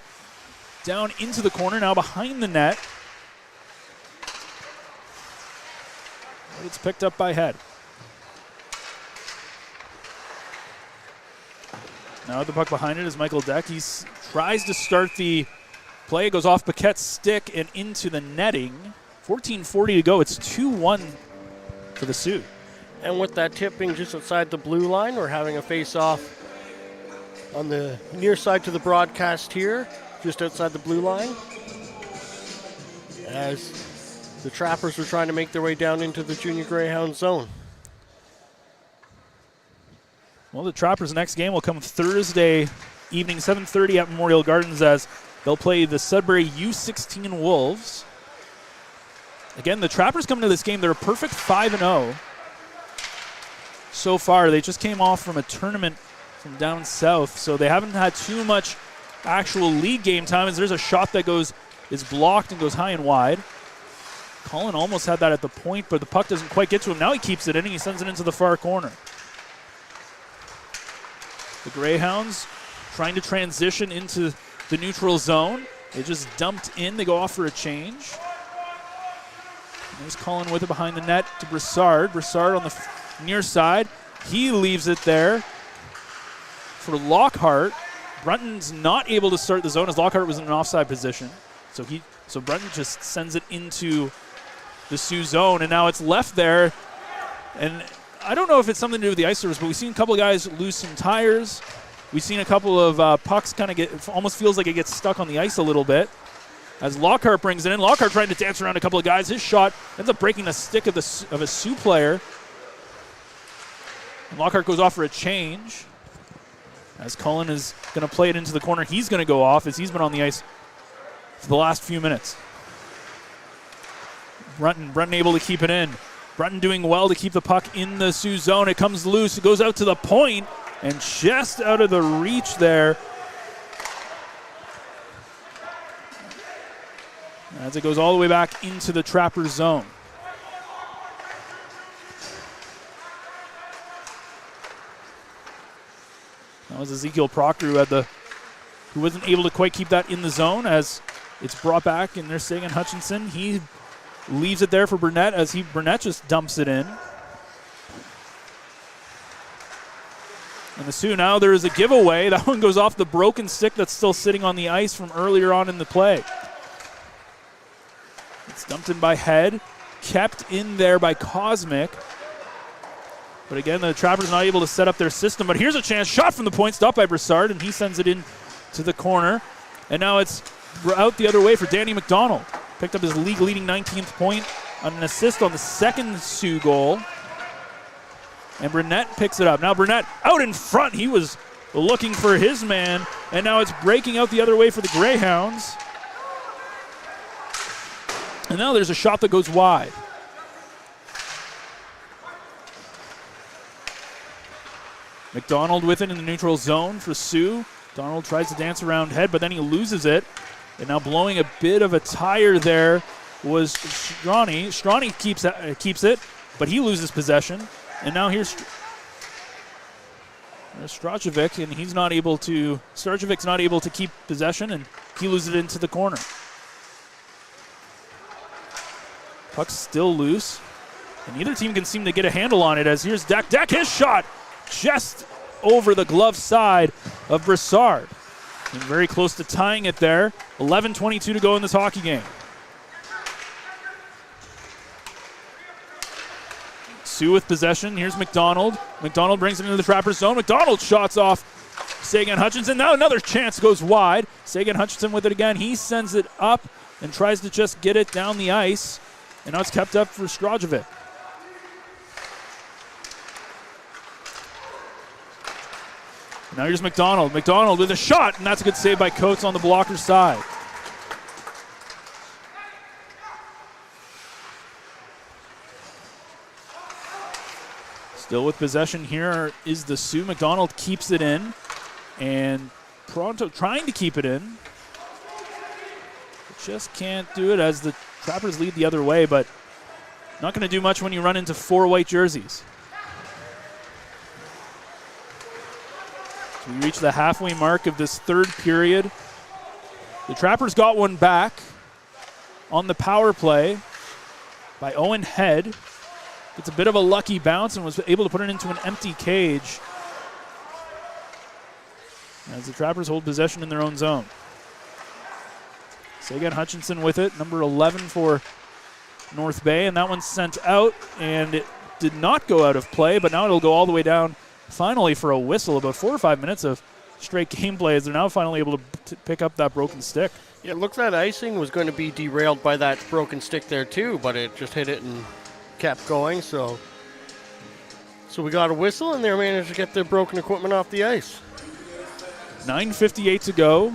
down into the corner, now behind the net. It's picked up by Head. Now the puck behind it is Michael Deck. He's tries to start the play. It goes off Paquette's stick and into the netting. 14:40 to go. It's 2-1 for the Sioux. And with that tipping just outside the blue line, we're having a face-off on the near side to the broadcast here, just outside the blue line, as the Trappers were trying to make their way down into the Junior Greyhound zone. Well, the Trappers' next game will come Thursday evening, 7:30 at Memorial Gardens, as they'll play the Sudbury U16 Wolves. Again, the Trappers coming to this game, they're a perfect 5-0 so far. They just came off from a tournament from down south, so they haven't had too much actual league game time, as there's a shot that is blocked and goes high and wide. Cullen almost had that at the point, but the puck doesn't quite get to him. Now he keeps it in and he sends it into the far corner. The Greyhounds trying to transition into the neutral zone. They just dumped in. They go off for a change. There's Cullen with it behind the net to Broussard. Broussard on the near side. He leaves it there for Lockhart. Brunton's not able to start the zone as Lockhart was in an offside position. So Brunton just sends it into the Sioux zone, and now it's left there. And I don't know if it's something to do with the ice surface, but we've seen a couple of guys lose some tires. We've seen a couple of pucks kind of it almost feels like it gets stuck on the ice a little bit. As Lockhart brings it in, Lockhart trying to dance around a couple of guys. His shot ends up breaking the stick of a Sioux player. And Lockhart goes off for a change. As Cullen is going to play it into the corner, he's going to go off as he's been on the ice for the last few minutes. Brunton able to keep it in. Brunton doing well to keep the puck in the Sioux zone. It comes loose. It goes out to the point and just out of the reach there. As it goes all the way back into the Trappers zone. That was Ezekiel Proctor who wasn't able to quite keep that in the zone, as it's brought back, and there's Sagan Hutchinson. He leaves it there for Burnett as Burnett just dumps it in. And the Sioux, now there is a giveaway. That one goes off the broken stick that's still sitting on the ice from earlier on in the play. It's dumped in by Head, kept in there by Cosmic. But again, the Trappers not able to set up their system. But here's a chance, shot from the point, stopped by Broussard, and he sends it in to the corner. And now it's out the other way for Danny McDonald. Picked up his league-leading 19th point on an assist on the second Sioux goal. And Burnett picks it up. Now Burnett out in front. He was looking for his man. And now it's breaking out the other way for the Greyhounds. And now there's a shot that goes wide. McDonald with it in the neutral zone for Sioux. Donald tries to dance around Head, but then he loses it. And now blowing a bit of a tire there was Strawny. Strawny keeps it, but he loses possession. And now here's Strajovic, and Starjevic's not able to keep possession, and he loses it into the corner. Puck's still loose, and neither team can seem to get a handle on it, as here's Deck. Deck, his shot just over the glove side of Broussard. And very close to tying it there. 11:22 to go in this hockey game. Sioux with possession. Here's McDonald. McDonald brings it into the Trappers zone. McDonald shots off Sagan Hutchinson. Now another chance goes wide. Sagan Hutchinson with it again. He sends it up and tries to just get it down the ice. And now it's kept up for Strajovic. Now here's McDonald. McDonald with a shot, and that's a good save by Coates on the blocker's side. Still with possession here is the Sioux. McDonald keeps it in, and Toronto trying to keep it in. Just can't do it as the Trappers lead the other way, but not going to do much when you run into four white jerseys. We reach the halfway mark of this third period. The Trappers got one back on the power play by Owen Head. It's a bit of a lucky bounce and was able to put it into an empty cage. as the Trappers hold possession in their own zone. Sagan Hutchinson with it, number 11 for North Bay, and that one's sent out, and it did not go out of play, but now it'll go all the way down finally for a whistle. About 4 or 5 minutes of straight gameplay as they're now finally able to pick up that broken stick. Yeah, it looked like icing was going to be derailed by that broken stick there too, but it just hit it and kept going. So we got a whistle, and they managed to get their broken equipment off the ice. 9:58 to go.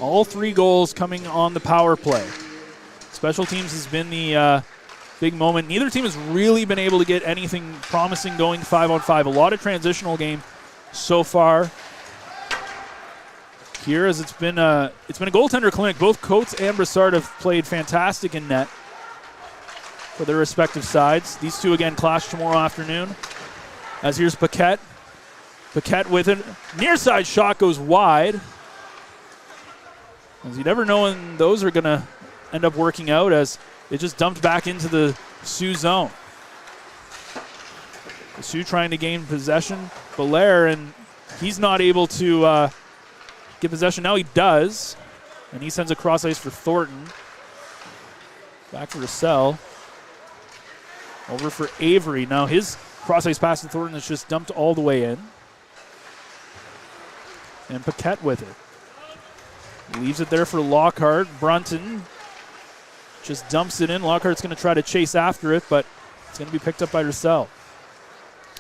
All 3 goals coming on the power play. Special teams has been the big moment. Neither team has really been able to get anything promising going 5-on-5. A lot of transitional game so far. Here, as it's been a goaltender clinic. Both Coates and Brassard have played fantastic in net for their respective sides. These two again clash tomorrow afternoon. As here's Paquette. Paquette with it. Near side shot goes wide. As you never know when those are going to end up working out, as it just dumped back into the Sioux zone. The Sioux trying to gain possession. Belair, and he's not able to get possession. Now he does, and he sends a cross ice for Thornton. Back for Russell. Over for Avery. Now his cross ice pass to Thornton is just dumped all the way in. And Paquette with it. Leaves it there for Lockhart. Brunton just dumps it in. Lockhart's going to try to chase after it, but it's going to be picked up by Russell.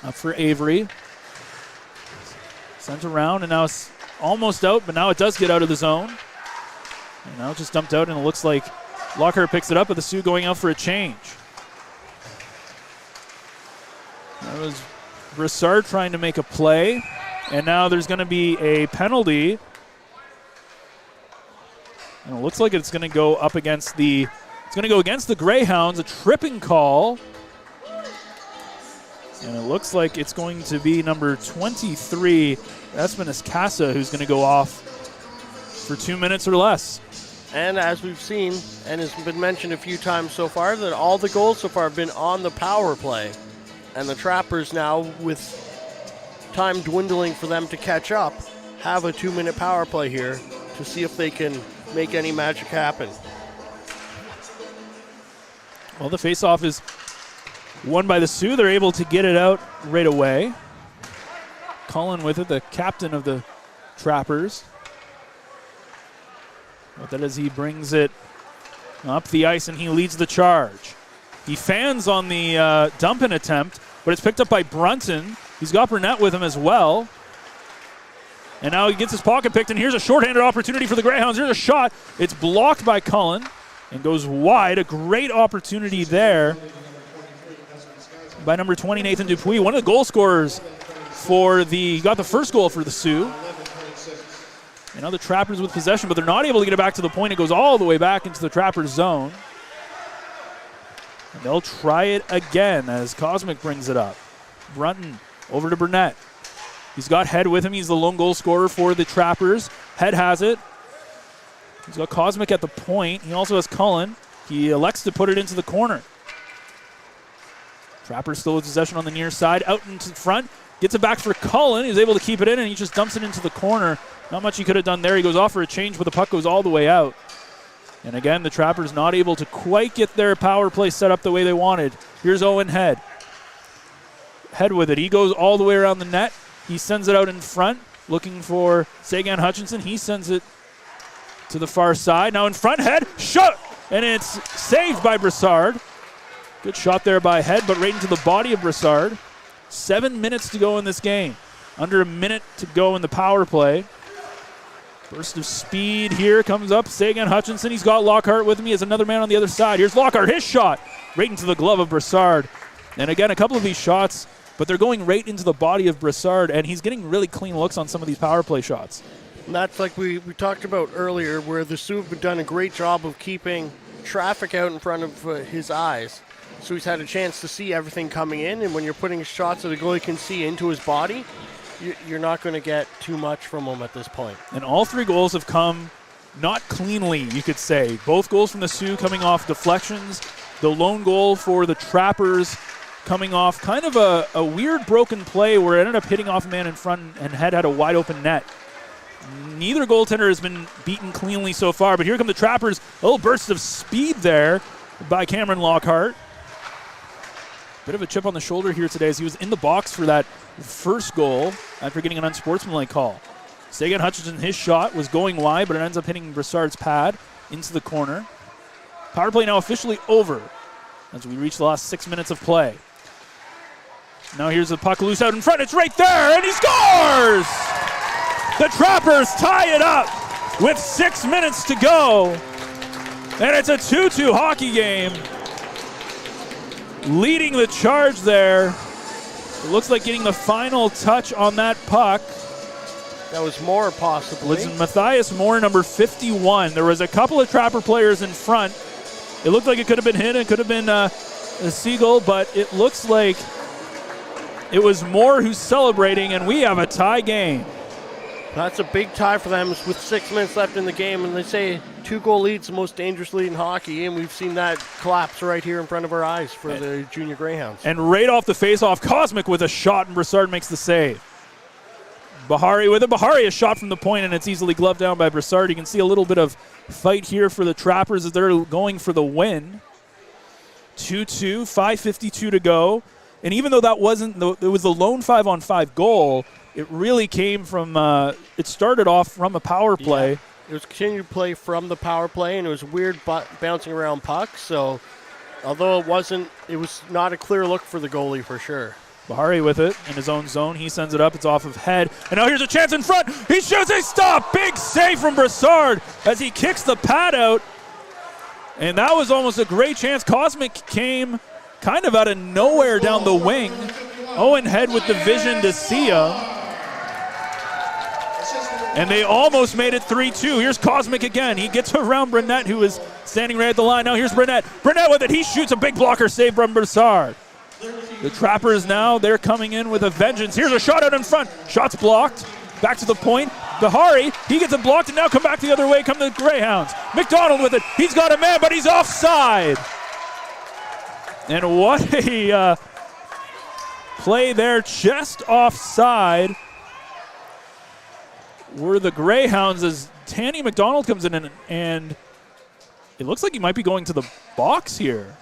Up for Avery. Sent around, and now it's almost out, but now it does get out of the zone. And now it's just dumped out, and it looks like Lockhart picks it up, but the Sioux going out for a change. That was Brassard trying to make a play, and now there's going to be a penalty. And it looks like it's going to go up against the Greyhounds, a tripping call. And it looks like it's going to be number 23, Esmenis Casa, who's going to go off for 2 minutes or less. And as we've seen, and has been mentioned a few times so far, that all the goals so far have been on the power play. And the Trappers now, with time dwindling for them to catch up, have a 2-minute power play here to see if they can make any magic happen. Well, the faceoff is won by the Sioux. They're able to get it out right away. Cullen with it, the captain of the Trappers. What that is, he brings it up the ice and he leads the charge. He fans on the dump-in attempt, but it's picked up by Brunton. He's got Burnett with him as well. And now he gets his pocket picked, and here's a shorthanded opportunity for the Greyhounds. Here's a shot. It's blocked by Cullen and goes wide. A great opportunity there by number 20, Nathan Dupuis, one of the goal scorers he got the first goal for the Sioux. And now the Trappers with possession, but they're not able to get it back to the point. It goes all the way back into the Trappers zone. And they'll try it again as Cosmic brings it up. Brunton over to Burnett. He's got Head with him. He's the lone goal scorer for the Trappers. Head has it. He's got Cosmic at the point. He also has Cullen. He elects to put it into the corner. Trappers still with possession on the near side. Out into front. Gets it back for Cullen. He's able to keep it in, and he just dumps it into the corner. Not much he could have done there. He goes off for a change, but the puck goes all the way out. And again, the Trappers not able to quite get their power play set up the way they wanted. Here's Owen Head. Head with it. He goes all the way around the net. He sends it out in front, looking for Sagan Hutchinson. He sends it to the far side. Now in front, Head, shot! And it's saved by Brassard. Good shot there by Head, but right into the body of Brassard. 7 minutes to go in this game. Under a minute to go in the power play. Burst of speed here comes up. Sagan Hutchinson, he's got Lockhart with him. He has another man on the other side. Here's Lockhart, his shot, right into the glove of Brassard. And again, a couple of these shots, but they're going right into the body of Brassard, and he's getting really clean looks on some of these power play shots. And that's like we talked about earlier, where the Sioux have done a great job of keeping traffic out in front of his eyes. So he's had a chance to see everything coming in, and when you're putting shots that a goalie can see into his body, you're not going to get too much from him at this point. And all 3 goals have come not cleanly, you could say. Both goals from the Sioux coming off deflections. The lone goal for the Trappers coming off kind of a weird broken play where it ended up hitting off a man in front and Head had a wide open net. Neither goaltender has been beaten cleanly so far, but here come the Trappers. A little burst of speed there by Cameron Lockhart. Bit of a chip on the shoulder here today as he was in the box for that first goal after getting an unsportsmanlike call. Sagan Hutchinson, his shot was going wide, but it ends up hitting Brassard's pad into the corner. Power play now officially over as we reach the last 6 minutes of play. Now here's the puck loose out in front. It's right there, and he scores! The Trappers tie it up with 6 minutes to go. And it's a 2-2 hockey game. Leading the charge there. It looks like getting the final touch on that puck. That was Moore, possibly. Was Matthias Moore, number 51. There was a couple of Trapper players in front. It looked like it could have been hit. It could have been a Siegel, but it looks like it was Moore who's celebrating, and we have a tie game. That's a big tie for them with 6 minutes left in the game, and they say 2-goal lead's the most dangerous lead in hockey, and we've seen that collapse right here in front of our eyes for the Junior Greyhounds. And right off the face-off, Cosmic with a shot, and Brassard makes the save. Bahari with it. Bahari a shot from the point, and it's easily gloved down by Brassard. You can see a little bit of fight here for the Trappers as they're going for the win. 2-2, 5:52 to go. And even though it was the lone 5-on-5 goal, it really came from, it started off from a power play. Yeah. It was continued play from the power play, and it was weird bouncing around pucks. So although it was not a clear look for the goalie for sure. Bahari with it in his own zone. He sends it up. It's off of Head. And now here's a chance in front. He shoots a stop. Big save from Brassard as he kicks the pad out. And that was almost a great chance. Cosmic came kind of out of nowhere down the wing. Owen Head with the vision to see him. And they almost made it 3-2. Here's Cosmic again. He gets around Burnett, who is standing right at the line. Now here's Burnett. Burnett with it. He shoots a big blocker save from Brassard. The Trappers now, they're coming in with a vengeance. Here's a shot out in front. Shot's blocked. Back to the point. Bahari, he gets it blocked, and now come back the other way. Come the Greyhounds. McDonald with it. He's got a man, but he's offside. And what a play there. Just offside were the Greyhounds as Tanny McDonald comes in, and it looks like he might be going to the box here,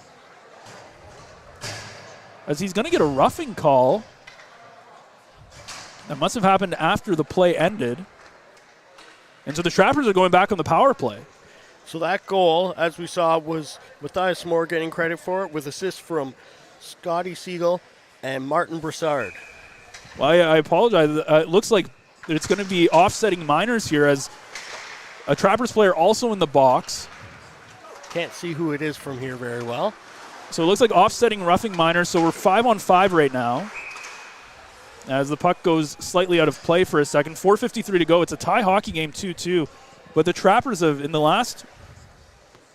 as he's going to get a roughing call. That must have happened after the play ended. And so the Trappers are going back on the power play. So that goal, as we saw, was Matthias Moore getting credit for it with assists from Scotty Siegel and Martin Brassard. Well, I apologize. It looks like it's going to be offsetting minors here as a Trappers player also in the box. Can't see who it is from here very well. So it looks like offsetting roughing minors. So we're 5-on-5 right now as the puck goes slightly out of play for a second. 4:53 to go. It's a tie hockey game, 2-2. But the Trappers have, in the last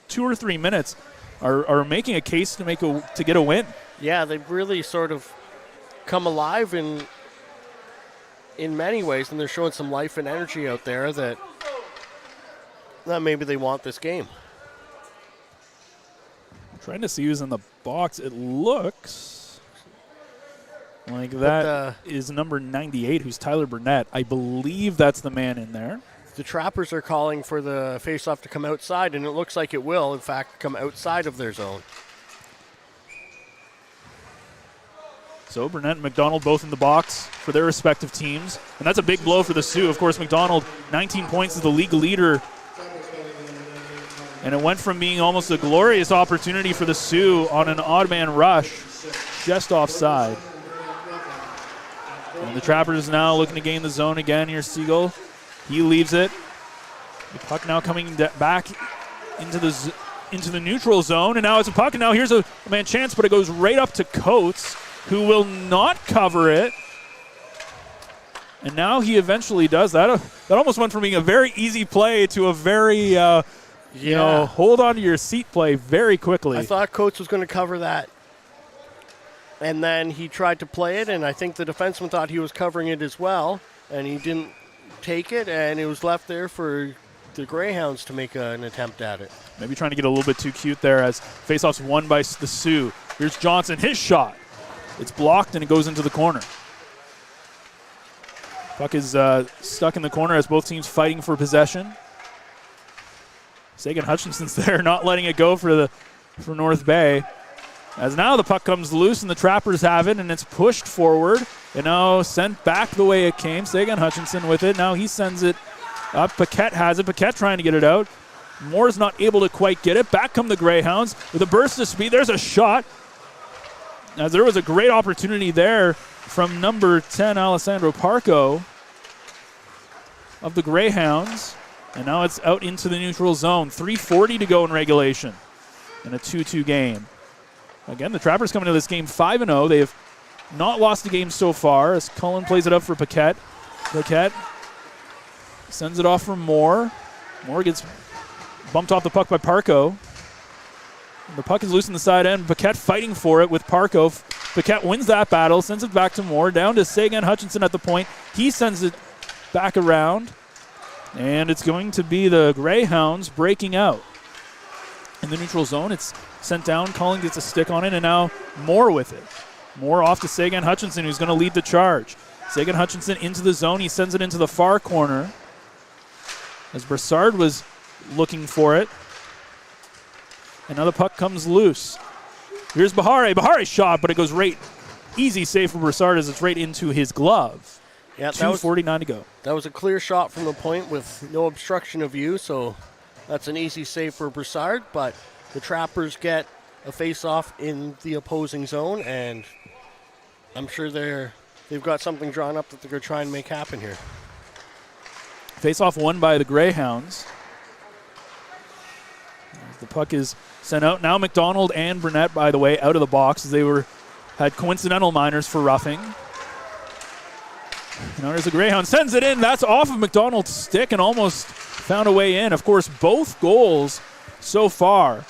2 or 3 minutes, are making a case to get a win. Yeah, they've really sort of come alive in many ways, and they're showing some life and energy out there that maybe they want this game. Trying to see who's in the box. It looks like that is number 98, who's Tyler Burnett. I believe that's the man in there. The Trappers are calling for the faceoff to come outside, and it looks like it will, in fact, come outside of their zone. So Burnett and McDonald both in the box for their respective teams. And that's a big blow for the Sioux. Of course, McDonald, 19 points, is the league leader. And it went from being almost a glorious opportunity for the Sioux on an odd man rush, just offside. And the Trappers now looking to gain the zone again. Here's Siegel. He leaves it. The puck now coming back into the neutral zone. And now it's a puck. And now here's a man chance, but it goes right up to Coates, who will not cover it. And now he eventually does that. That almost went from being a very easy play to a very, hold on to your seat play very quickly. I thought Coates was going to cover that. And then he tried to play it, and I think the defenseman thought he was covering it as well. And he didn't take it, and it was left there for the Greyhounds to make an attempt at it. Maybe trying to get a little bit too cute there as faceoff's won by the Sioux. Here's Johnson, his shot. It's blocked and it goes into the corner. Puck is stuck in the corner as both teams fighting for possession. Sagan Hutchinson's there, not letting it go for North Bay. As now the puck comes loose and the Trappers have it, and it's pushed forward and now sent back the way it came. Sagan Hutchinson with it. Now he sends it up. Paquette has it. Paquette trying to get it out. Moore's not able to quite get it. Back come the Greyhounds with a burst of speed. There's a shot. As there was a great opportunity there from number 10, Alessandro Parco of the Greyhounds. And now it's out into the neutral zone. 3:40 to go in regulation in a 2-2 game. Again, the Trappers coming to this game 5-0. They have not lost a game so far as Cullen plays it up for Paquette. Paquette sends it off for Moore. Moore gets bumped off the puck by Parco. The puck is loose in the side end. Paquette fighting for it with Parco. Paquette wins that battle, sends it back to Moore. Down to Sagan Hutchinson at the point. He sends it back around. And it's going to be the Greyhounds breaking out. In the neutral zone, it's sent down. Cullen gets a stick on it, and now Moore with it. Moore off to Sagan Hutchinson, who's going to lead the charge. Sagan Hutchinson into the zone. He sends it into the far corner as Brassard was looking for it. And now the puck comes loose. Here's Bahare. Bahare's shot, but it goes right. Easy save for Brassard as it's right into his glove. Yeah, 2:49 to go. That was a clear shot from the point with no obstruction of view, so that's an easy save for Brassard, but the Trappers get a face-off in the opposing zone, and I'm sure they've got something drawn up that they're going to try and make happen here. Face-off won by the Greyhounds. The puck is sent out. Now McDonald and Burnett, by the way, out of the box as they had coincidental minors for roughing. Now there's the Greyhound. Sends it in. That's off of McDonald's stick and almost found a way in. Of course, both goals so far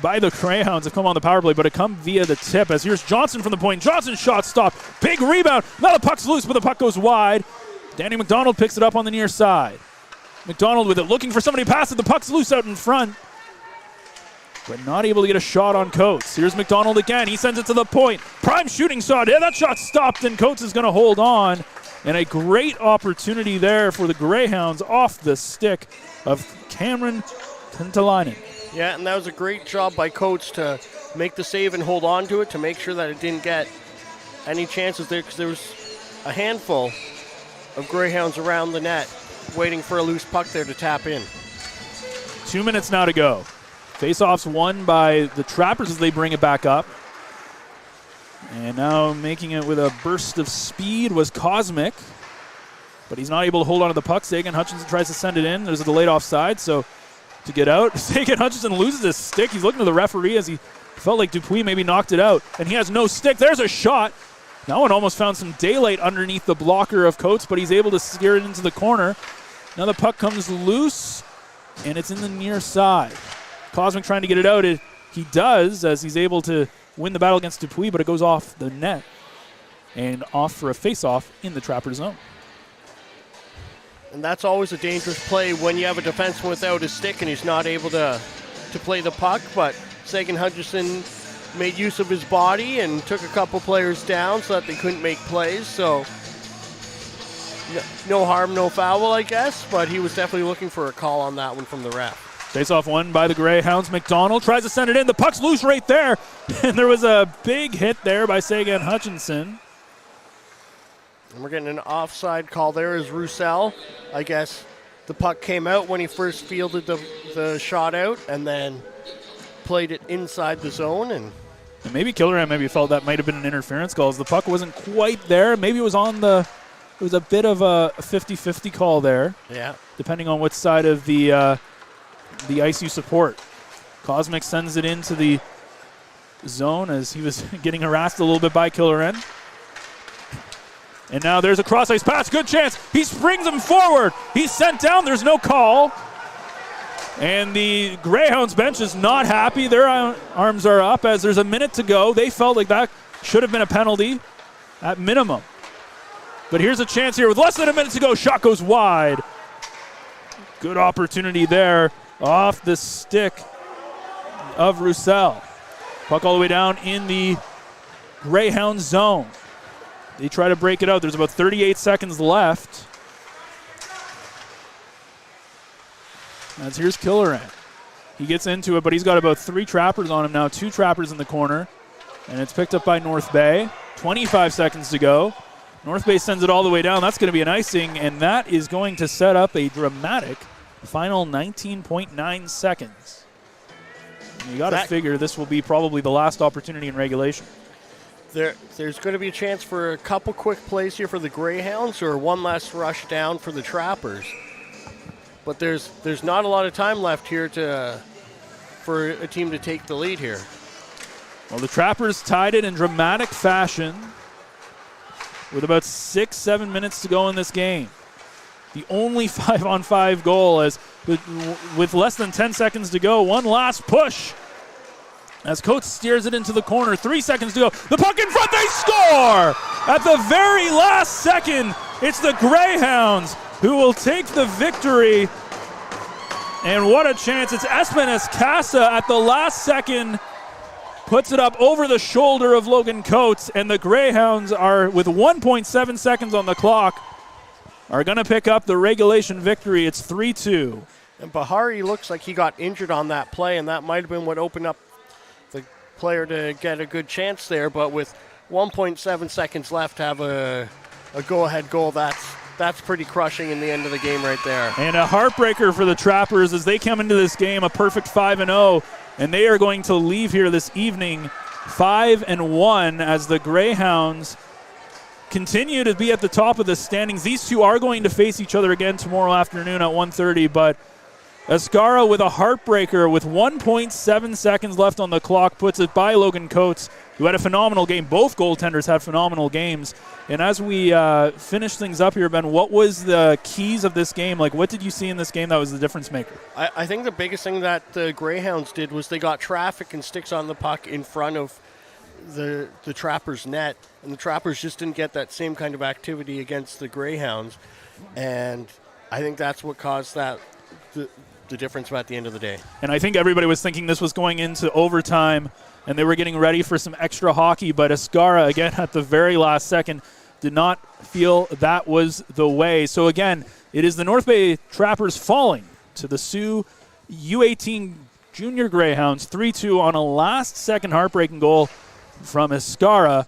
by the Greyhounds have come on the power play, but it come via the tip. As here's Johnson from the point. Johnson's shot stopped. Big rebound. Now the puck's loose, but the puck goes wide. Danny McDonald picks it up on the near side. McDonald with it, looking for somebody to pass it. The puck's loose out in front, but not able to get a shot on Coates. Here's McDonald again. He sends it to the point. Prime shooting shot. Yeah, that shot stopped, and Coates is going to hold on. And a great opportunity there for the Greyhounds off the stick of Cameron Tintalainen. Yeah, and that was a great job by Coates to make the save and hold on to it to make sure that it didn't get any chances there, because there was a handful of Greyhounds around the net waiting for a loose puck there to tap in. 2 minutes now to go. Face-offs won by the Trappers as they bring it back up. And now making it with a burst of speed was Cosmic. But he's not able to hold on to the puck. Sagan Hutchinson tries to send it in. There's a delayed offside, so to get out. Sagan Hutchinson loses his stick. He's looking to the referee as he felt like Dupuis maybe knocked it out. And he has no stick. There's a shot. That one almost found some daylight underneath the blocker of Coates, but he's able to steer it into the corner. Now the puck comes loose, and it's in the near side. Cosmic trying to get it out. He does, as he's able to win the battle against Dupuis, but it goes off the net and off for a face-off in the Trapper zone. And that's always a dangerous play when you have a defenseman without his stick and he's not able to play the puck, but Sagan Hutchinson made use of his body and took a couple players down so that they couldn't make plays, so no harm, no foul, I guess, but he was definitely looking for a call on that one from the ref. Face-off won by the Greyhounds. McDonald tries to send it in. The puck's loose right there. And there was a big hit there by Sagan Hutchinson. And we're getting an offside call there as Roussel. I guess the puck came out when he first fielded the shot out and then played it inside the zone. And maybe Killerham maybe felt that might have been an interference call as the puck wasn't quite there. Maybe it was on the... It was a bit of a 50-50 call there. Yeah. Depending on which side of the ice you support. Cosmic sends it into the zone as he was getting harassed a little bit by Killerham. And now there's a cross-ice pass. Good chance. He springs him forward. He's sent down. There's no call. And the Greyhounds bench is not happy. Their arms are up as there's a minute to go. They felt like that should have been a penalty at minimum. But here's a chance here with less than a minute to go. Shot goes wide. Good opportunity there off the stick of Roussel. Puck all the way down in the Greyhound zone. They try to break it out. There's about 38 seconds left. As here's Killeran. He gets into it, but he's got about 3 trappers on him now, 2 trappers in the corner. And it's picked up by North Bay. 25 seconds to go. North Bay sends it all the way down. That's going to be an icing, and that is going to set up a dramatic final 19.9 seconds. And you got to figure this will be probably the last opportunity in regulation. There's going to be a chance for a couple quick plays here for the Greyhounds or one last rush down for the Trappers. But there's not a lot of time left here for a team to take the lead here. Well, the Trappers tied it in dramatic fashion with about 6-7 minutes to go in this game. The only 5-on-5 goal as with less than 10 seconds to go. One last push as Coates steers it into the corner. 3 seconds to go. The puck in front, they score! At the very last second, it's the Greyhounds who will take the victory. And what a chance. It's Espen Casa at the last second. Puts it up over the shoulder of Logan Coates, and the Greyhounds are, with 1.7 seconds on the clock, are going to pick up the regulation victory. It's 3-2. And Bahari looks like he got injured on that play, and that might have been what opened up the player to get a good chance there. But with 1.7 seconds left to have a go-ahead goal, that's pretty crushing in the end of the game right there. And a heartbreaker for the Trappers as they come into this game a perfect 5-0. And they are going to leave here this evening 5-1 as the Greyhounds continue to be at the top of the standings. These two are going to face each other again tomorrow afternoon at 1:30, but Escara with a heartbreaker with 1.7 seconds left on the clock puts it by Logan Coates, who had a phenomenal game. Both goaltenders had phenomenal games. And as we finish things up here, Ben, what was the keys of this game? Like, what did you see in this game that was the difference maker? I think the biggest thing that the Greyhounds did was they got traffic and sticks on the puck in front of the Trappers' net, and the Trappers just didn't get that same kind of activity against the Greyhounds. And I think that's what caused the difference at the end of the day. And I think everybody was thinking this was going into overtime, and they were getting ready for some extra hockey, but Escara, again, at the very last second, did not feel that was the way. So, again, it is the North Bay Trappers falling to the Sioux U18 Junior Greyhounds 3-2 on a last-second heartbreaking goal from Escara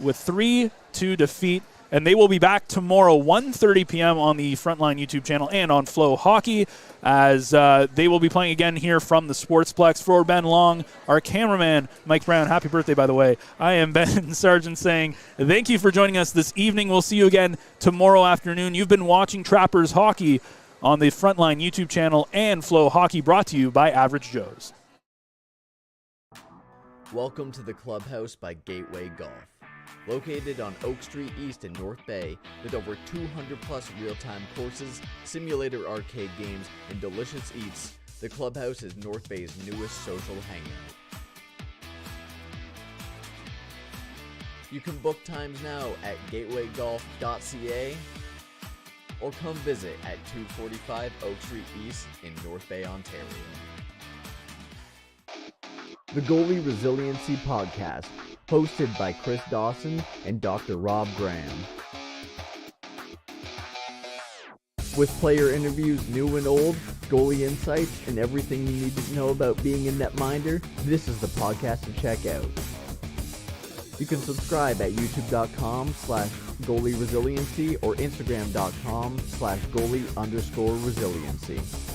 with 3-2 defeat. And they will be back tomorrow, 1:30 p.m. on the Frontline YouTube channel and on Flow Hockey, as they will be playing again here from the Sportsplex. For Ben Long, our cameraman, Mike Brown, happy birthday, by the way. I am Ben Sargent saying thank you for joining us this evening. We'll see you again tomorrow afternoon. You've been watching Trappers Hockey on the Frontline YouTube channel and Flow Hockey, brought to you by Average Joe's. Welcome to the Clubhouse by Gateway Golf. Located on Oak Street East in North Bay, with over 200 plus real-time courses, simulator arcade games, and delicious eats, the Clubhouse is North Bay's newest social hangout. You can book times now at gatewaygolf.ca or come visit at 245 Oak Street East in North Bay, Ontario. The Goalie Resiliency Podcast, hosted by Chris Dawson and Dr. Rob Graham. With player interviews new and old, goalie insights, and everything you need to know about being a netminder, this is the podcast to check out. You can subscribe at youtube.com/goalie resiliency or instagram.com/goalie_resiliency.